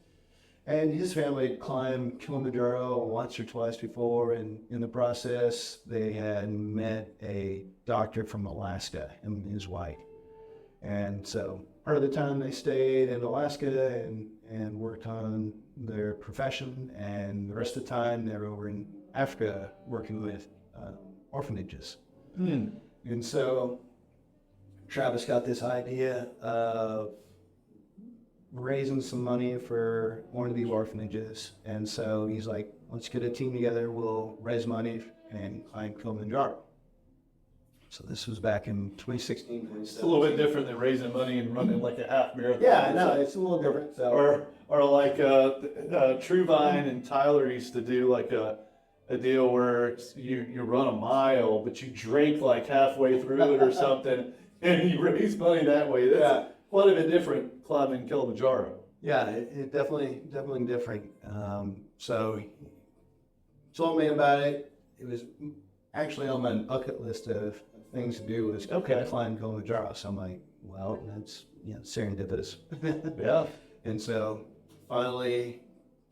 And his family had climbed Kilimanjaro once or twice before, and in the process, they had met a doctor from Alaska and his wife. And so part of the time they stayed in Alaska and worked on their profession, and the rest of the time they were over in Africa working with orphanages. And so Travis got this idea of raising some money for one of these orphanages. And so he's like, let's get a team together, we'll raise money and climb Kilimanjaro. So this was back in 2016. It's a little bit different than raising money and running like a half marathon. Yeah, I know, it's a little different. So. Or like Truvine and Tyler used to do like a deal where you run a mile, but you drink like halfway through it or something, and you raise money that way. That's quite a bit different climbing Kilimanjaro. Yeah, it definitely different. So told me about it. It was actually on my bucket list of things to do was climb Kilimanjaro. So I'm like, well, that's serendipitous. Yeah. And so finally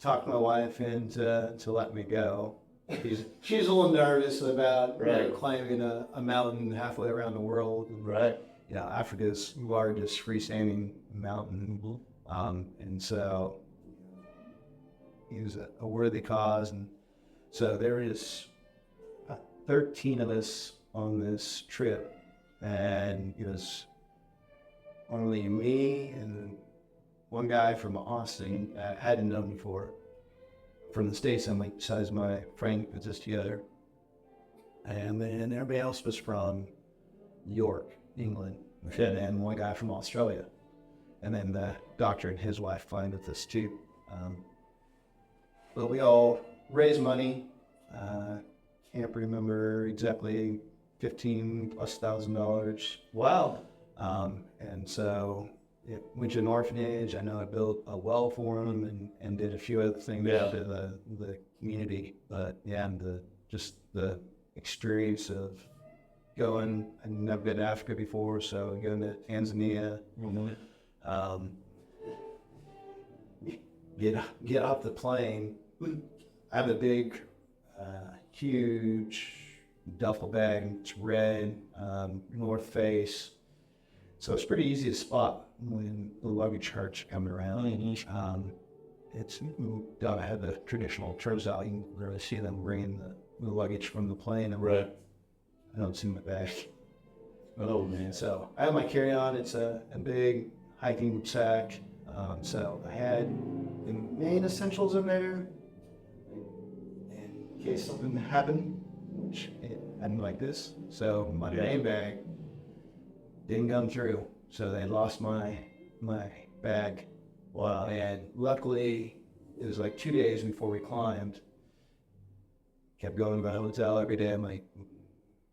talked my wife into to let me go. She's a little nervous about climbing a mountain halfway around the world. Right. Yeah, Africa's largest freestanding mountain. And so it was a worthy cause. And so there is 13 of us on this trip. And it was only me and one guy from Austin I hadn't known before. From the States, I'm like, besides my friend who was just together. And then everybody else was from York, England, and one guy from Australia. And then the doctor and his wife climbed with us too. but we all raised money. Can't remember exactly, $15,000+. Wow. And so it went to an orphanage. I know I built a well for them and did a few other things to the community. But yeah, just the experience of going, I've never been to Africa before, so going to Tanzania, get off the plane. I have a big, huge duffel bag. It's red, North Face. So it's pretty easy to spot when the luggage carts are coming around. It's don't have the traditional trips out. You can really see them bringing the luggage from the plane. And Right. I don't see my bag. Oh, man. So I have my carry-on. It's a big hiking sack. So I had the main essentials in there in case something happened, which it happened like this. So my main bag didn't come through. So they lost my bag. Wow. And luckily, it was like 2 days before we climbed. Kept going to the hotel every day. I'm like,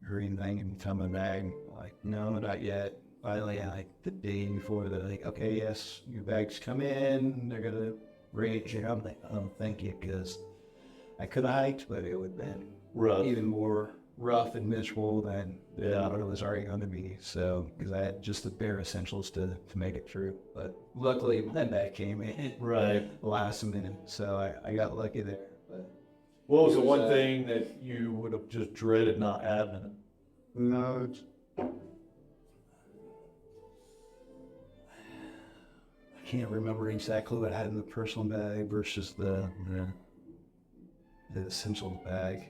hurrying, banging, found my bag. Like, no, not yet. Finally, like the day before, they're like, okay, yes, your bags come in. They're going to rate you. I'm like, oh, thank you, because I could have hiked, but it would have been Rough. even more rough and miserable than what it was already going to be. So, because I had just the bare essentials to make it through. But luckily, my bag came in Right. last minute, so I got lucky there. But What was the It was, one thing that you would have just dreaded not having? no, I can't remember exactly what I had in the personal bag versus the essentials bag.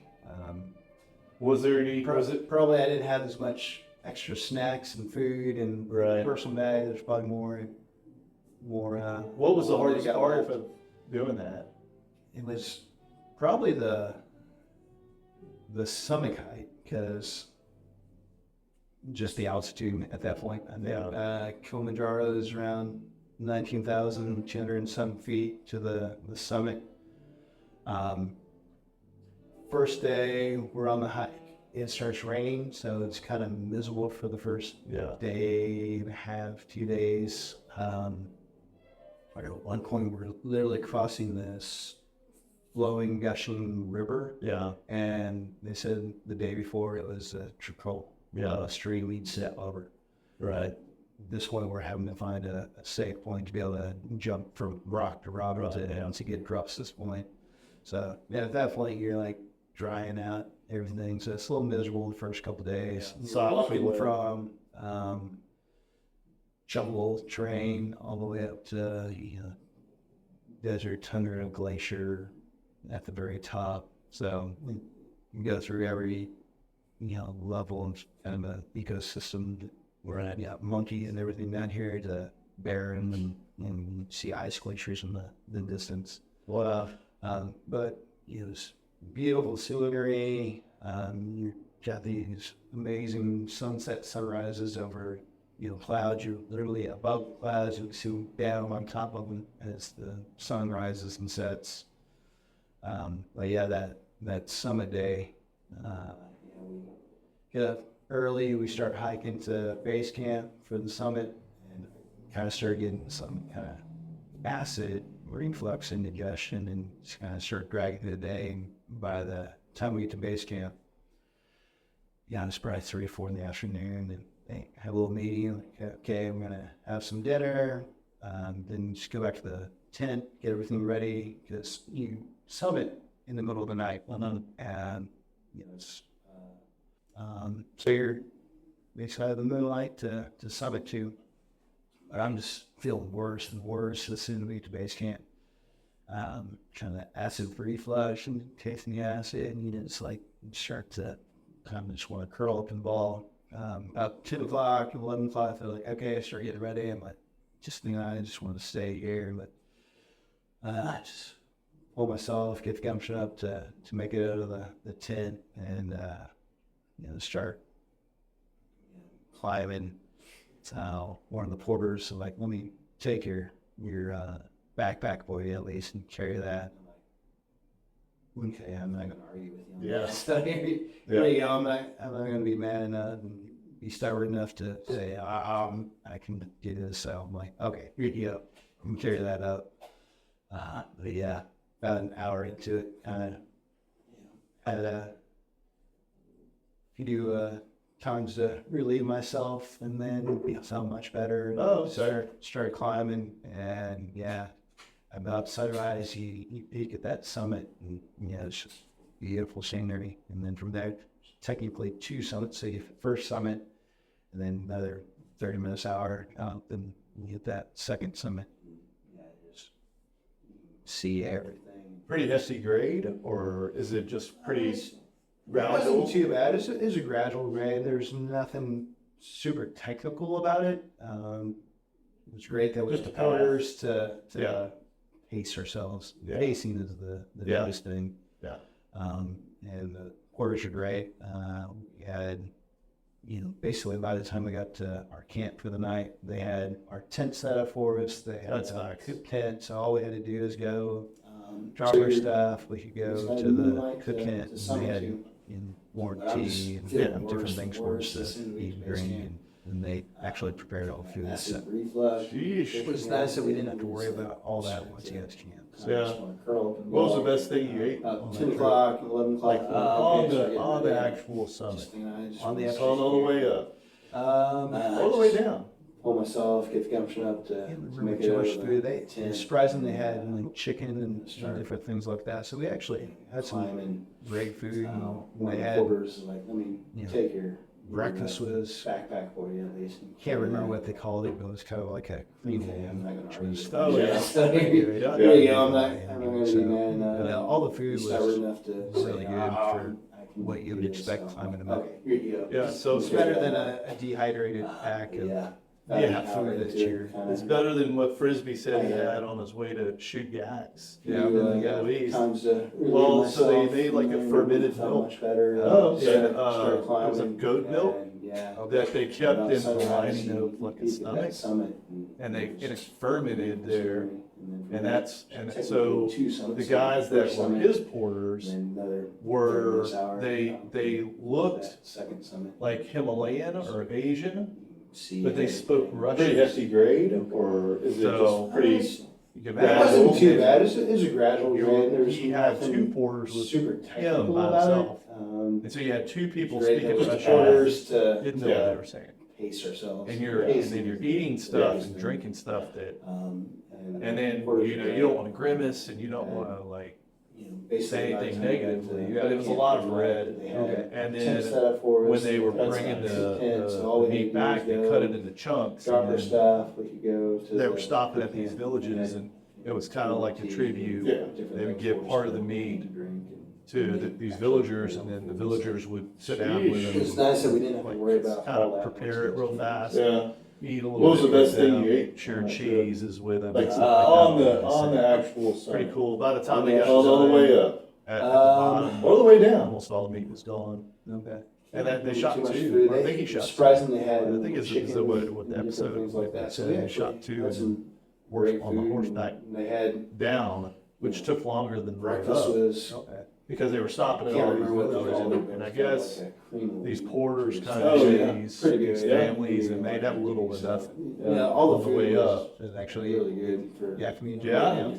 Was there any? Probably I didn't have as much extra snacks and food and Right. personal bag. There's probably more. What was the hardest got part left. of doing that? It was probably the summit height, because just the altitude at that point. I think Kilimanjaro is around 19,200 and some feet to the summit. First day we're on the hike. It starts raining, so it's kind of miserable for the first day and a half, 2 days. At one point we're literally crossing this flowing, gushing river. Yeah. And they said the day before it was a trickle, a stream we'd set over. Right. This one we're having to find a safe point to be able to jump from rock to rock to get across this point. So at that point you're like drying out everything. So it's a little miserable the first couple of days. Walking from jungle terrain all the way up to desert, tundra, glacier at the very top. So we go through every level of kind of an ecosystem. We're at monkey and everything down here to barren and see ice glaciers in the distance. Wow. But it was beautiful scenery. You got these amazing sunset sunrises over clouds. You're literally above clouds. You can see down on top of them as the sun rises and sets. But yeah, that summit day, we get up early. We start hiking to base camp for the summit, and kind of start getting some kind of acid reflux indigestion, and just kind of start dragging the day. And by the time we get to base camp, it's probably 3 or 4 in the afternoon, and they have a little meeting. Like, okay, I'm gonna have some dinner, then just go back to the tent, get everything ready, because you summit in the middle of the night, and it's so you're basically out of the moonlight to summit to. But I'm just feeling worse and worse as soon as we get to base camp. Kind of acid reflux and tasting the acid, and it's like you start to kind of just want to curl up and ball. About 10 o'clock, 11 o'clock, they're like, okay, I start getting ready. I'm like, I just want to stay here. But I just pull myself, get the gumption up to make it out of the tent and, start climbing. So one of the porters was like, let me take your backpack for you at least and carry that. okay, I'm not going to argue with you. Yeah. So here you go. I'm not going to be mad enough and be stubborn enough to say, I can do this. So I'm like, okay, here you go. I can carry that up. But yeah, about an hour into it, kind of had a few times to relieve myself, and then felt much better. And Oh, started climbing, and yeah, about sunrise, you peak at that summit, and yeah, it's just beautiful scenery. And then from there, technically 2 summits. So you first summit, and then another 30 minutes hour out, and you hit that second summit. Yeah, just see everything. Pretty hefty grade, or is it just pretty It gradual? wasn't too bad. It's a gradual grade. There's nothing super technical about it. It was great that we Just had a the powers to Yeah. pace ourselves. Yeah. Pacing is the Yeah. biggest thing. Yeah. And the quarters are great. We had, basically by the time we got to our camp for the night, they had our tent set up for us. They had That's a nice. cook tent, so all we had to do is go drop So our you're stuff. We could go excited to the moonlight cook to- tent, to and summit they had too. warranty I'm just and feeling different worse things and for worse us as soon to as we eat get and to base drink, camp. and they actually prepared all the food. So Acid reflux. Sheesh. it was nice that we didn't have to worry about all that once you got to camp. I just wanna curl up and What was the go. best thing you ate? About 10 o'clock and 11 o'clock. Like when on pancakes are getting the ready. actual summit, Just thinking, I just On the wanna actual- all the way up, Um, all the way down. pull myself, get the gumption up to, I can't to remember make too it much over food. the They tent. surprisingly had like chicken and different things like that. So we actually had some Climbing. great food. One They of the had porters is like, let me Yeah. take your breakfast was, backpack for you at least. can't remember what they called it, but it was kind of like a cream Okay, I'm roll, not gonna which argue was with Oh, that. yeah. So here Yeah. you go. I'm not gonna So, be mad enough. all the food Be stubborn was enough to really say, good "Ah, for I can what you do would this." expect So, climbing a mountain. Okay, here you go. Yeah, so It's better than a dehydrated pack of Yeah. food that you're. It's better than what Frisbee said he had on his way to shoot yaks. Yeah, Louise. Times to relieve Well, so they myself, made like a and fermented felt milk. Much better. Oh, Started- and, started it was a climbing, goat milk? and, yeah. That they kept About in the sunrise, lining you of like a peak at stomach, that summit, and it it was fermented there. and then from And there, that's, and technically so 2 summits, the so guys that first were summit, his porters and then another were, 30 hour, they looked that second summit. like Himalayan or Asian, See but they spoke everything. Russian. Pretty hefty grade, or is it So- just pretty? You can It imagine. wasn't too bad. It's a gradual grade. There's He had nothing 2 porters with super him technical by about himself. it. And so you had 2 people Great speaking that was Russian. orders to Didn't know what they were saying. pace ourselves. And then you're eating stuff and drinking stuff that, and then, you don't want to grimace and you don't want to like, say anything negatively. Yeah, it was a lot of red. Okay. And Tent then set up for us. when they were That's bringing nice. the, Tent, so all the we meat had to do back, they was cut go, it into chunks. drop and our then stuff. We could go to. They were the stopping at these camp, villages had and it was kind of like a tea, tribute. different They would things give for us part of to the meat drink and- to these villagers, and then the villagers would sit down with them. It's nice that we didn't have to like, worry about kind all of that. prepare it real fast. Yeah. Eat a little What was bit the best with thing them, you ate? Share Like, cheeses with them. Like and stuff like on that. the actual summit. Pretty cool. By the time they On got the- All the done, way up, at the bottom, all the way down. almost all the meat was gone. Okay. And then they Too shot much 2. food. I They think he shot 2. surprisingly had I think it's chicken what and the different episode things like that. So said. we They actually shot 2 had and some worked great on the food, horseback and they had down, which took longer than right breakfast up. was. Okay. Because they were stopping I at can't all these remember what they villages, called it, and but I it felt guess like a cream these of- porters kind Oh, of yeah. knew these Pretty good, yeah. families, and they'd have little to nothing. Yeah, all on the the food way was up. It's actually, really good for. yeah, for me. Yeah,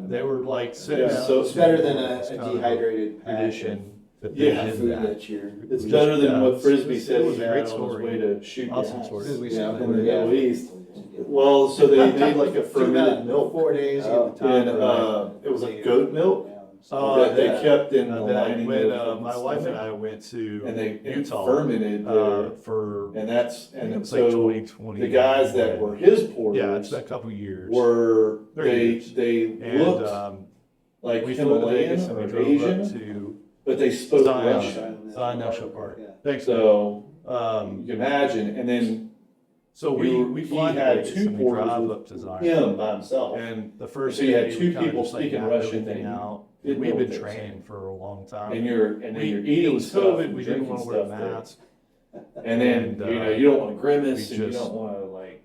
they were like sitting Yeah, out. so It's better than a It's kind of dehydrated pack tradition that they Yeah, did food that. that you're. It's better than what Frisbee It said was he a had great on his story. way to shoot Awesome gas story. We Yeah, said in the that. Middle East. Well, so they made like a fermented milk, 4 days. you Oh, get the top and of it. it was like goat milk Uh, that they that- kept in the That lining when of my the wife and stomach. I went to And they Utah fermented for and that's it and was like so 2020. the guys that were his porters yeah, it's been a couple years. were 30 years. they and looked we like flew to Himalayan Vegas and we or drove Asian, up to but they spoke Zion. Russian. Zion National Park. Yeah. Thanks. So you Um, can imagine, and then so we he fly to had Vegas 2 and we porters drive with up to Zion. him by himself. And the first So you had day, 2 we kinda people just, like, speaking mapped Russian everything and out. didn't We know had what been they were training saying. for a long time. And you're it eating was stuff, COVID. and We didn't drinking want to wear a stuff there. mask. And then And, you know you don't want to we grimace and you just- don't want to like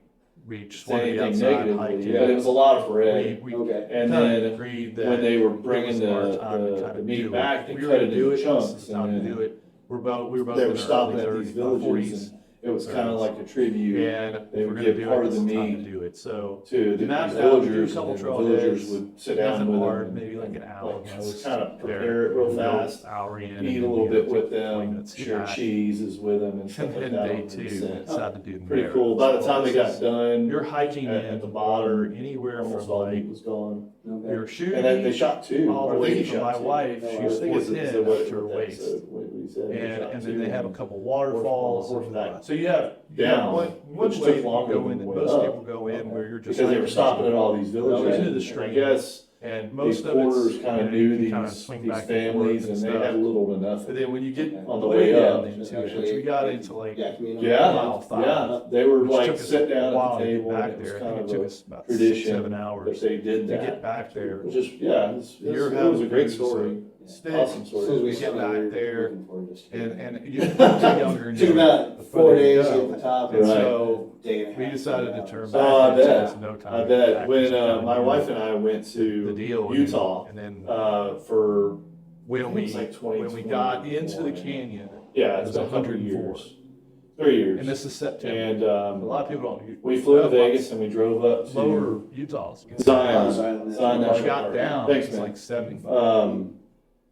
we just say wanted to be anything outside negatively, hiking. but it was a lot of Fred. We Okay. And kinda then agreed that when they were it bringing was our time to the kinda meat do back, it. they We were cut gonna it do into it, chunks. this is the time and to do it. We were both They in were our stopping early at these 30s, villages, 40s. and it was kind of like a tribute And They if would we're gonna give do part it, of it's the time to meat do it. So to we mapped these out, we do a villagers, couple and the trailheads, villagers would sit down nothing with hard, them. maybe like an hour. Like, just kind of prepare it real fast, Hour in. eat and a then, little you know, bit with take 20 them, minutes share back. cheeses with them and stuff And like then that. day on the two, we descent. decided to do Pretty narrows. cool. By the So time they this got is- done, You're hiking at in the water bottom, anywhere almost from all the meat like, was gone. you're shooting. And then they shot two. all the Or I think way he from shot my two. wife, No, she I was think it's 410 what- up to her what waist. what he said. He shot And two. then they have a couple waterfalls. Horseback. So you have Down, one which way took you longer go than in, the way most up. people go in where you're just. Because they were hiking stopping at all these villages. into the And stream. I guess And these most of it's, porters kind of knew you kinda these swing these back and families, forth and they stuff. had little to nothing. But then when you get On the way way down up, into it, which we got into like Yeah, mile 5. yeah, they were which like took us sit a down while at the to get table, and back it was there. I kind think of it took a us about tradition 6-7 that hours they did to that. get back there. Which is, yeah, it's You're it was having a great to story. stick, Awesome story. we get back there, and you're too younger. and Took younger about before 4 they days go. to get the top. And Right. so Day and a we half, decided to 2 turn hours. back. Oh, I and it took bet. us no time I to get bet. back, When just kinda my knew wife and I went the to deal, and Utah then for when I think we it's like when we got 2021. into the canyon, yeah, it it's was been 100 104. years, 3 years, and this is September. and A lot of people don't. we flew to know Vegas and we drove up to lower Utah's. Zion. Zion. Zion We National got Park. down, Thanks, it's man. like 75. Um,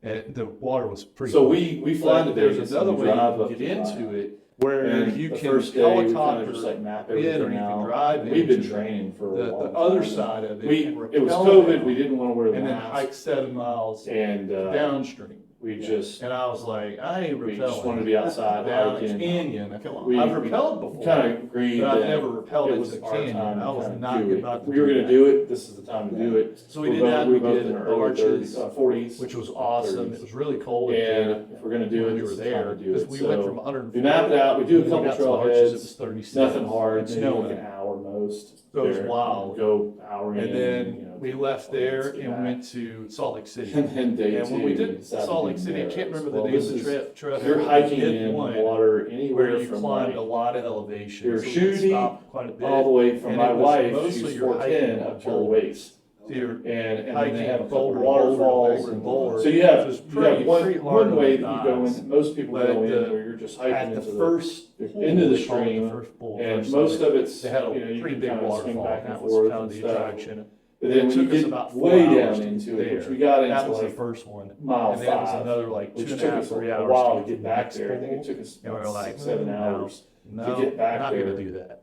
The water was pretty. so cold. we fly to But there's Vegas another and we way drive you up can to get Zion. into it where And you the can first day, we kind helicopter of just like map in, or you everything can out. drive We've been into training for a the long other time. side of it. We and it was rappel COVID. down, We didn't want to wear the and then mask, hike 7 miles and downstream. we just And I was like, I ain't we rappelling. just wanted to be outside down a hiking. canyon. We- I've rappelled before. Kind of agreed But I've that never rappelled it into was the our canyon. time to I was kind of not do it. about If to we were do going to that. do it, this is the time to do it. So we did that. We We both did in the our early arches, 30s, 40s, which was awesome. 30s. It was really cold up And there. if we're going to do it, when we this were is the time there to do because it. we So went from 100. we map it out. We do a couple got to the arches, it was trailheads. 36. Nothing hard. It's Maybe like snowing. an hour most. So it was there. wild. Go hour in. And then you know, we left 20 there minutes, get and back. went to Salt Lake City. And then day And two, when we did decided Salt to Lake do City, I can't narrows. remember the Well, name of this the is- trail. You're hiking We did in one water anywhere where you from climbed like a lot of elevation. you're so we shooting stopped quite a bit. all the way from And my it was wife, mostly she's your 410 hiking up to her up waist. So you're And then hiking they have a couple boulder, waterfalls. boulder, boulder. So you have, It's you pretty- have one, pretty hard one way on that the you go thighs. in, most people But go in the- where you're just At hiking the into first the, pool, into the we called it stream. the first pool, And first most summit. of it's, They had a you pretty can big kind of swing waterfall. back and That was forth kind and of the stuff. attraction. But It then when took you us get about 4 way hours down to into get it, which there. we got That into was the like first one. mile And then it was 5, another like which 2.5, took us 3 a hours while to to get back there. I think it pool. took us And we were about like, 6-7 no, hours. No, get back not there. gonna do that.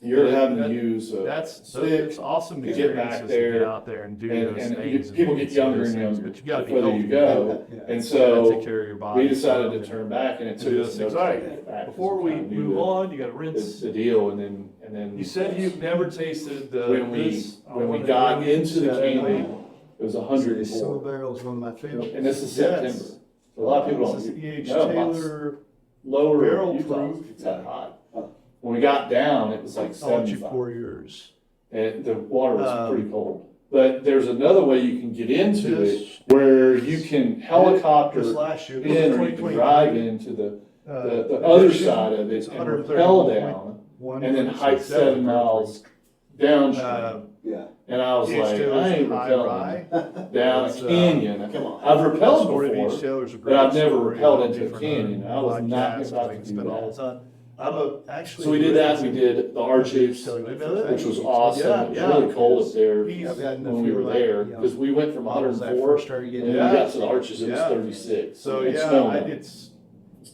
You're That- having that- to use a That's stick. it's awesome to get back experiences to there, get out there and do and- those and things. people and get do younger those and things, younger but you gotta be the further healthy. you go. And You gotta so take care of your body. we decided and to turn back, and it do took those us no things. time All to right, get back. Before we move on, you gotta rinse. the deal, and then You said you've never tasted the when we this- I when we wanna got bring into the that canyon, it was Silver 104, Barrel is one of my favorites. and this is Yes. September. So a lot of people This is don't E.H. know about Taylor. lower barrel Utah. proof. It's that hot. When we got down, it was like I'll let you 75. pour yours. And the water was Um, pretty cold. But there's another way you can get into This- it where you can helicopter This last year, in, or you can 2023, drive into the the other edition, side of it it's and 130 rappel down one and then point hike 7 miles downstream. Yeah. And I was E.H. like, Taylor's I ain't High rappelling Rye. down a It's, canyon. Come on. I've rappelled Story of before, E.H. Taylor's a but great I've never story rappelled about into a different, canyon. I was not podcasts, about to things do been all that. the time. I'm actually. So we did that. We did the arches, which was awesome. Yeah, It was yeah. really cold up there He's- I've gotten a when we few were like, there you know, because we went from models that 104 first started and getting then Yeah. we got to the arches. It was Yeah. 36. So It's yeah, snowing. it's.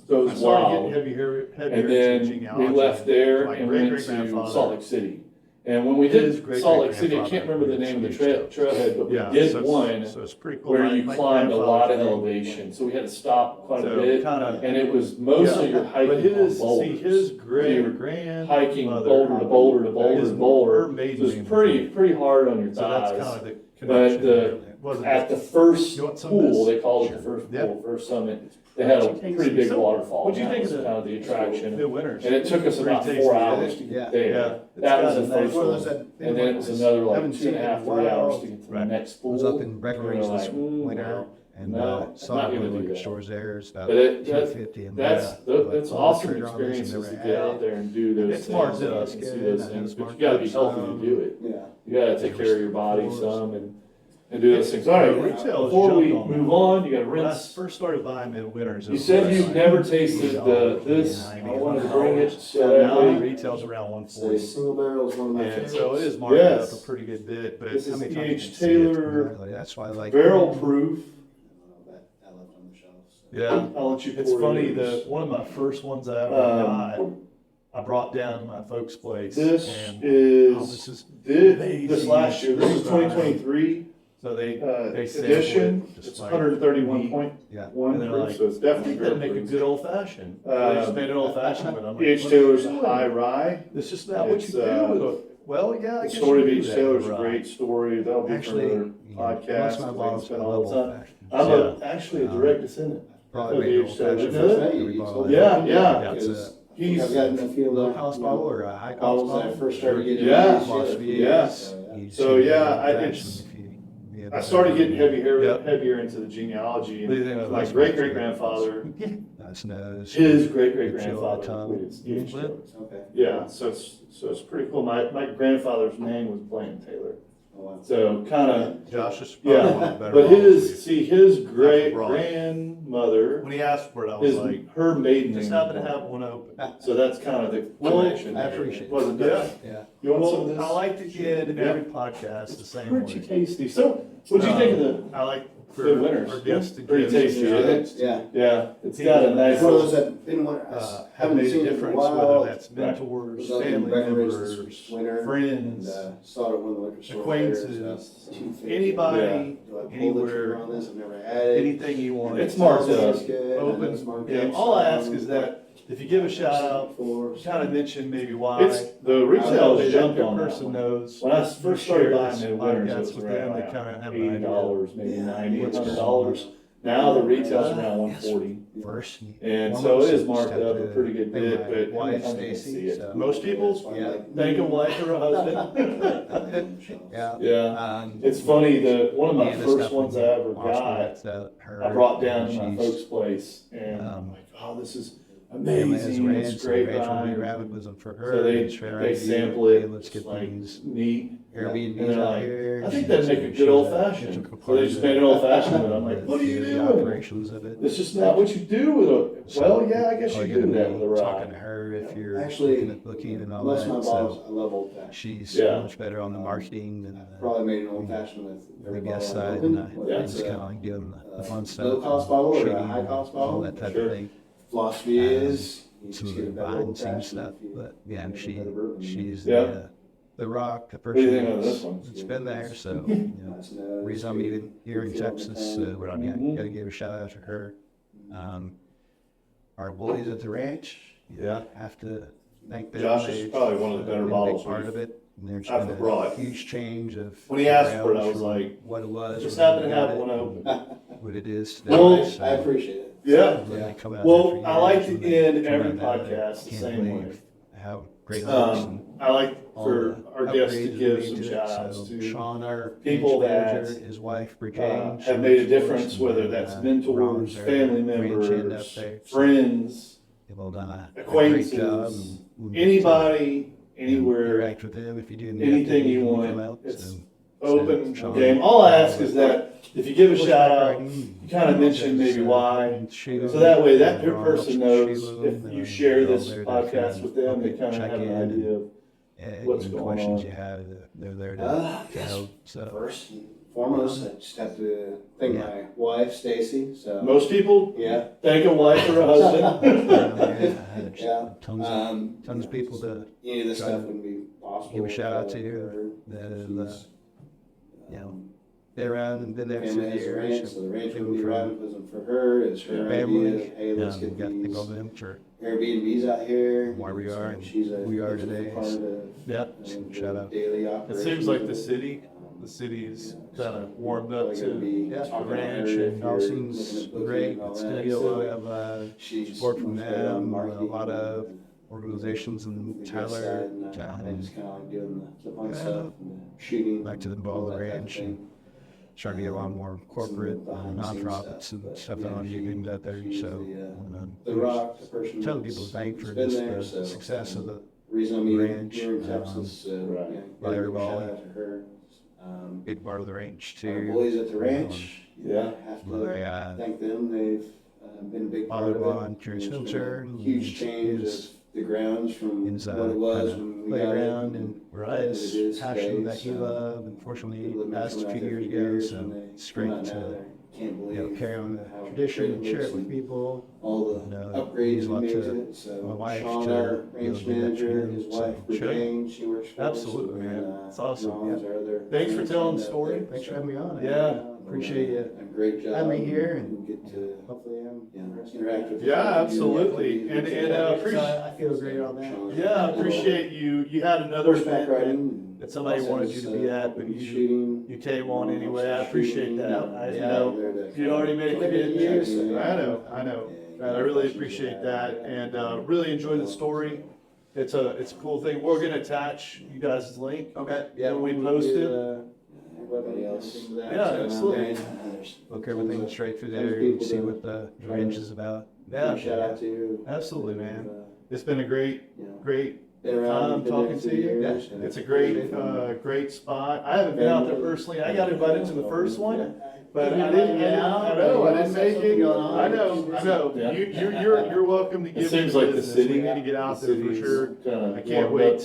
So it I was started wild. getting heavier And then we left there and went to Salt Lake City. And when we His did Salt Lake City, I great-great-grandfather can't remember the name of the was trailhead, but we Yeah, did so it's- one So it's pretty cool. where My- you my climbed a lot of grandfather's elevation. So we had to stop quite a So bit. kinda- And it was mostly Yeah. your hiking But his, on see, boulders. his You were great grandmother. hiking boulder to boulder to boulder is to boulder. her maiden So it was name. pretty hard on your So that's thighs. kind of the But connection. the wasn't at the first You want some of pool, this? they called it the first Yeah. pool, first summit, they had a pretty big waterfall. What'd you That think was of the- kind of the attraction. the winners? And it took us Pretty about tasty, 4 yeah. hours to Yeah. get there. Yeah. That was It's the got a first nice- one. And then it was another like Haven't 2.5, seen it in a 3 hours while. to get to the Right. next I pool. was up in And Breckenridge we're this like, winter no, and no, saw not one of gonna the do liquor that. stores there. It's about But it- that- $2.50 and That's awesome experiences to get out there and do those It's smart things to and see those good. things, but Smart you gotta be tips, healthy to do it. Yeah. You gotta take care of your body some and do those things. All right, Retail has before we jumped on move that. on, you gotta When I rinse. first started buying Midwinters, it You was said like you've never tasted this. I wanted to bring it so Now that it way. retails around So 140. single barrel is one of my And favorites. so it is marked Yes. up a pretty good bit, but This how is many times E.H. you see it? Taylor That's why I like barrel proof. That I left on the shelf. So. Yeah. I'll let you It's pour funny, yours. one of my first ones I ever got, Um, I brought down to my folks' place. This and is, this is this amazing. last year, this is 2023 So they sample edition. it, just It's like 131.1 Yeah. And they're proof, like, so it's I definitely think that'd make a very good old fashioned. They just Um, made it old fashioned, but I'm like, E.H. what Taylor's are you doing? High Rye. It's just not what It's, you do with a, well, yeah, I The guess story of you do E.H. that, Taylor's a right. great story. That'll be Actually, for another yeah, podcast. most of my We bottles spend are all the level time. fashioned. I'm actually a direct descendant. Probably of made E.H. old Taylor. fashioned. Didn't you know that? Every bottle. Yeah, yeah. Yeah. Because He's, I've gotten a few Low like, cost bottle or a high cost bottles bottle? that I first started getting. Yeah. into. Philosophy Yeah. is you So, see yeah, old I- fashioned it's- if you have I a- started getting heavier, Yep. heavier into the genealogy. What do you think of And my this? great great grandfather, Nice nose. his great great Feel the grandfather tongue. was E.H. Taylor. Okay. Yeah, so it's pretty cool. My grandfather's name was Blaine Taylor. Oh, wow. So kind of, Josh is probably one of the yeah. better But bottles his great Right. grandmother, When he asked for it, I was his like, her maiden just name. happen to have one open. So that's kind of the Well, connection. I there. appreciate it. Wasn't Yeah. that? Yeah. You want some Well, of this? I like to end Yeah. every podcast the same Pretty way. tasty. So, what'd you think of the I like for good winners? our guests to Pretty give tasty, shout isn't it? outs. Yeah. Yeah, it's got a nice It's one of those little. that didn't want, I Have haven't made seen a it in a difference, while. whether that's mentors, Was up in family Breckenridge members, this winter, and, friends, saw it at one of the liquor stores. acquaintances, there, it's $2.50. anybody, Yeah. Do I pull the anywhere, trigger on this? I've never had it. anything you want. It's marked It up. tastes good. I know Open. it's marked Yeah, up, all I so ask is that if you give a shout out, for kind of mention maybe why. It's the retail That has jumped the on that person one. knows. When I first started share buying this new winners, it podcast was with around them, they like kinda have an idea. $80, maybe Yeah, $90, what's $100. Now the retail's around $140. First. And one so of it those is marked stepped up a to pretty good thank bit, my but how many wife, times you can Stacy, see it? so- Most people, Yeah. thank a wife or a husband. Yeah. Yeah. Um, It's funny, one of my and the first stuff ones we I get ever lost got, with, her, I brought down to my she's- folks' place, and I'm um, like, oh, this is family has amazing, ranch, it's so great Rachel rye. Lee Rabbit was for her. So it's her they idea. sample Hey, it, let's it's get like these neat. Airbnbs And they're out like, here. I think She that'd was- make a she good was old a- fashioned. took a So part they of just the- made an old fashioned, and I'm like, what are you the doing? operations of it. It's just not what you do with a, well, yeah, I guess you Probably do gonna that be with a talking to rye. her if you're Actually, looking at booking and all most of my that. bottles, So I love old fashioned. she's Yeah. much better on the marketing than Probably made an old fashioned with the every guest bottle I side, open, and whether I it's just a, kind of like give them the fun stuff. low cost bottle or a shooting, high cost all bottle. that type Sure. of thing. Philosophy is you Some just of get the a better behind old the scenes fashioned. stuff, but yeah, and she's Yeah. the rock, the do you person think of this that's one? it's been there. So you know, Nice nose, reason I'm good- even here in good feel on the Texas, tongue. yeah, Mhm. gotta give a shout out to her. Our boys at the ranch, Yeah. have to thank them. Josh is They've probably one of the better been a big bottles part we've of it. And there's ever been a brought. huge change of When he asked for it, I grounds was from like, what it was, just when happen we to got have it, one open. what it is today. Well, so I appreciate it. Yeah. when they come out Well, every I year, like to when they end come every out, podcast the can't same believe way. How great it looks and I like all for the our guests to upgrades give we some made to it. shout outs So to Sean, our people ranch that, manager, his wife Brittany, have made a difference, whether that's mentors, family members, friends, They've all done a great acquaintances, job. and anybody, anywhere, interact with them if you do need anything to, you can want. come out, It's so. open Sean. game. All I ask is that if you give a shout out, you kind of mention maybe why. So that way that person knows if you share this podcast with them, they kind of have an idea of what's any going questions on. you have, they're there to I to guess help. So first and foremost, I just have to thank Yeah. my wife, Stacy. So most people yeah, thank a wife or a husband. yeah. tons of people to Any of this try stuff to wouldn't be possible. give a shout out to without you her. that have, She's, you know, been around and been there through family the has a years. ranch, so the ranch people wouldn't be from around if it wasn't for her. It's her family, idea. Hey, let's get got to these thank all them for Airbnbs out here. where we are and She's a we are integral today. part of Yeah. the Shout out. daily It operations. seems like of the it. city the city's kind of warmed up Probably gonna to be Yeah, the talking to ranch, her and if It all you're seems looking at booking great. and all It's that. gonna So go have she's support from much better on them, a marketing lot of and organizations in the Tyler. dress side, and I just kind of like doing the fun Yeah. stuff and the shooting. Like to all involve the that type of ranch thing. and trying to get a lot more corporate Some behind the scenes nonprofits stuff, and but stuff yeah, on she- YouTube out there. she's So the Rock, the person telling that's- people to thank for that's been just there, the so, success of the reason I'm even ranch, here in Texas, right. yeah, Yeah, gotta give a everybody. shout out to her. big part of the ranch Our too. boys at the ranch, Yeah. have My to thank them, they've been a big part of father-in-law, it. Curious It's been a Filter, Huge change his- of the grounds from his, what it was kinda when we got it. playground and Right. his It is passion today, that he so loved. Unfortunately, people have been passed a coming out few there years for ago, years, so and they it's come great out now, to they can't you know, believe carry on how the tradition great and it share looks it with and people. all the And, upgrades means a we lot made to to it. So my wife Sean, to our be able range to do that for manager, him, his so wife sure. Brittany, she works for us. Absolutely, man. and, It's awesome. Ron's our other Thanks for ranch telling hand the up story. there, Thanks for so, having me on. Yeah, appreciate you. A great job. having me here, and we get to Hopefully, interact with. Yeah, absolutely. And I feel great on that. Yeah, I appreciate you. You had another Horseback event. riding. That somebody wanted you to be at, but you shooting. you came on anyway. I appreciate that. You Yeah. know, you already made a commitment. I know. I really appreciate that, and really enjoy the story. It's a cool thing. We're gonna attach you guys' link. Okay. Yeah, when we post it. Everybody else. Yeah, absolutely. Look everything straight through there and see what the ranch is about. Yeah, Shout out to you. absolutely, man. And, It's been a great been around, been there talking for to you. years, Yeah. and- It's a great spot. I haven't been out there personally. I got invited to the first one, but I didn't. I didn't make it. I know. Yeah. You're welcome to give. It seems me like the business. city. We need to get out there for sure. Kinda I can't warmed wait up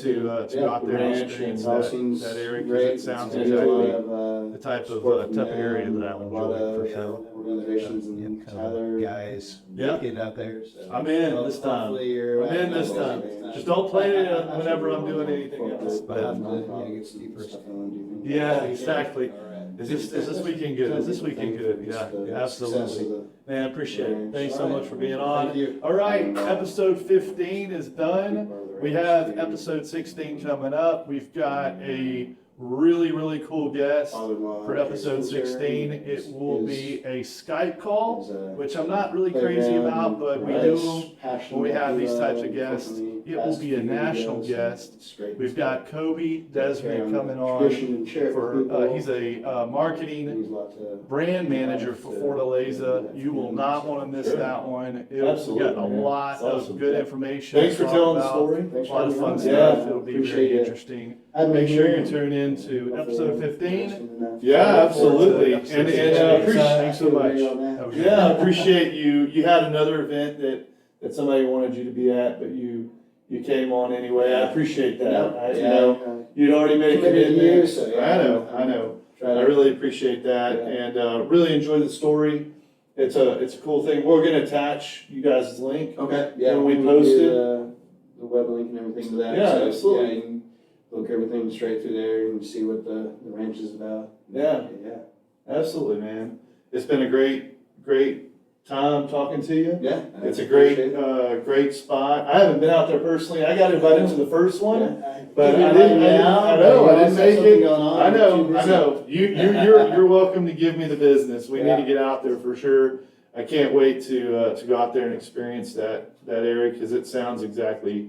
to go out there and ranch experience and that area because Great. it sounds It's gonna be a lot exactly of, the type of support from type of them, area that I a would lot enjoy of, for sure. Organizations in Kind of Tyler. guys Yeah. getting out there. So- I'm in this time. Hopefully you're- I'm in this time. Just don't play it whenever I'm doing anything else. But have to, get some deeper stuff on, do you think? Yeah, exactly. All right. Is this weekend good? Is this weekend good? Yeah, absolutely. Man, appreciate it. Thanks so much for being on. Thank you. All right, episode 15 is done. We have episode 16 coming up. We've got a really cool guest for episode 16. It will be a Skype call, which I'm not really crazy about, but we do them when we have these types of guests. It will be a national guest. We've got Kobe Desmond coming on for, he's a marketing brand manager for Fortaleza. You will not want to miss that one. We've got Absolutely, a man. lot It's of awesome. good information. Thanks to for talk telling the about. story. A lot of fun Yeah, stuff. It'll be appreciate very it. interesting. Make sure you tune in to episode 15. Yeah, absolutely. And Thanks so much. Yeah, I appreciate you. You had another event that somebody wanted you to be at, but you came on anyway. I appreciate that. You know, you'd already made a commitment. So, yeah. I know. I really appreciate that, and really enjoy the story. It's a cool thing. We're gonna attach you guys' link. Okay, yeah. When we can post do it. The web link and everything to that. Yeah, So, absolutely. Yeah, you can look everything straight through there and see what the ranch is about. Yeah. Yeah. Absolutely, man. It's been a great time talking to you. Yeah. It's a appreciate it. great spot. I haven't been out there personally. I got invited to the first one, but Keep I it didn't. right now, I but know. you I didn't also have make something it. going on. I know. You're I too know. You're welcome to give me the business. We need to get out there for sure. I can't wait to go out there and experience that area because it sounds exactly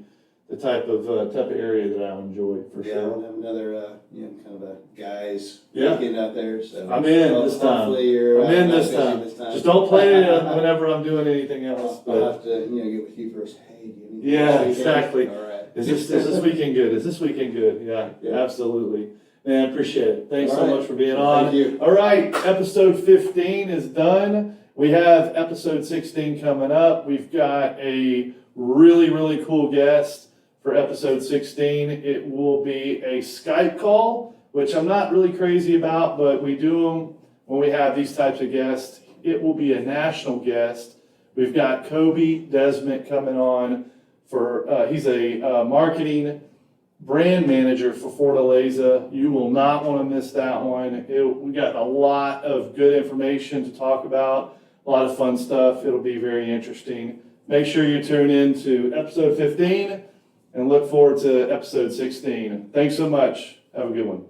the type of area that I enjoy for Yeah, sure. we'll have another, kind of a guys Yeah. weekend out there. So I'm in this time. Hopefully you're. I'm in not this busy time. this time. Just don't play it whenever I'm doing anything else. I'll But have to, get with you first. Hey, do you need Yeah, this weekend? exactly. All right. is this weekend good? Is this weekend good? Yeah, Yeah. absolutely. Man, appreciate it. Thanks All so right. much for being Well, on. thank you. All right, episode 15 is done. We have episode 16 coming up. We've got a really cool guest for episode 16. It will be a Skype call, which I'm not really crazy about, but we do them when we have these types of guests. It will be a national guest. We've got Kobe Desmond coming on for, he's a marketing brand manager for Fortaleza. You will not want to miss that one. We got a lot of good information to talk about, a lot of fun stuff. It'll be very interesting. Make sure you tune in to episode 15 and look forward to episode 16. Thanks so much. Have a good one.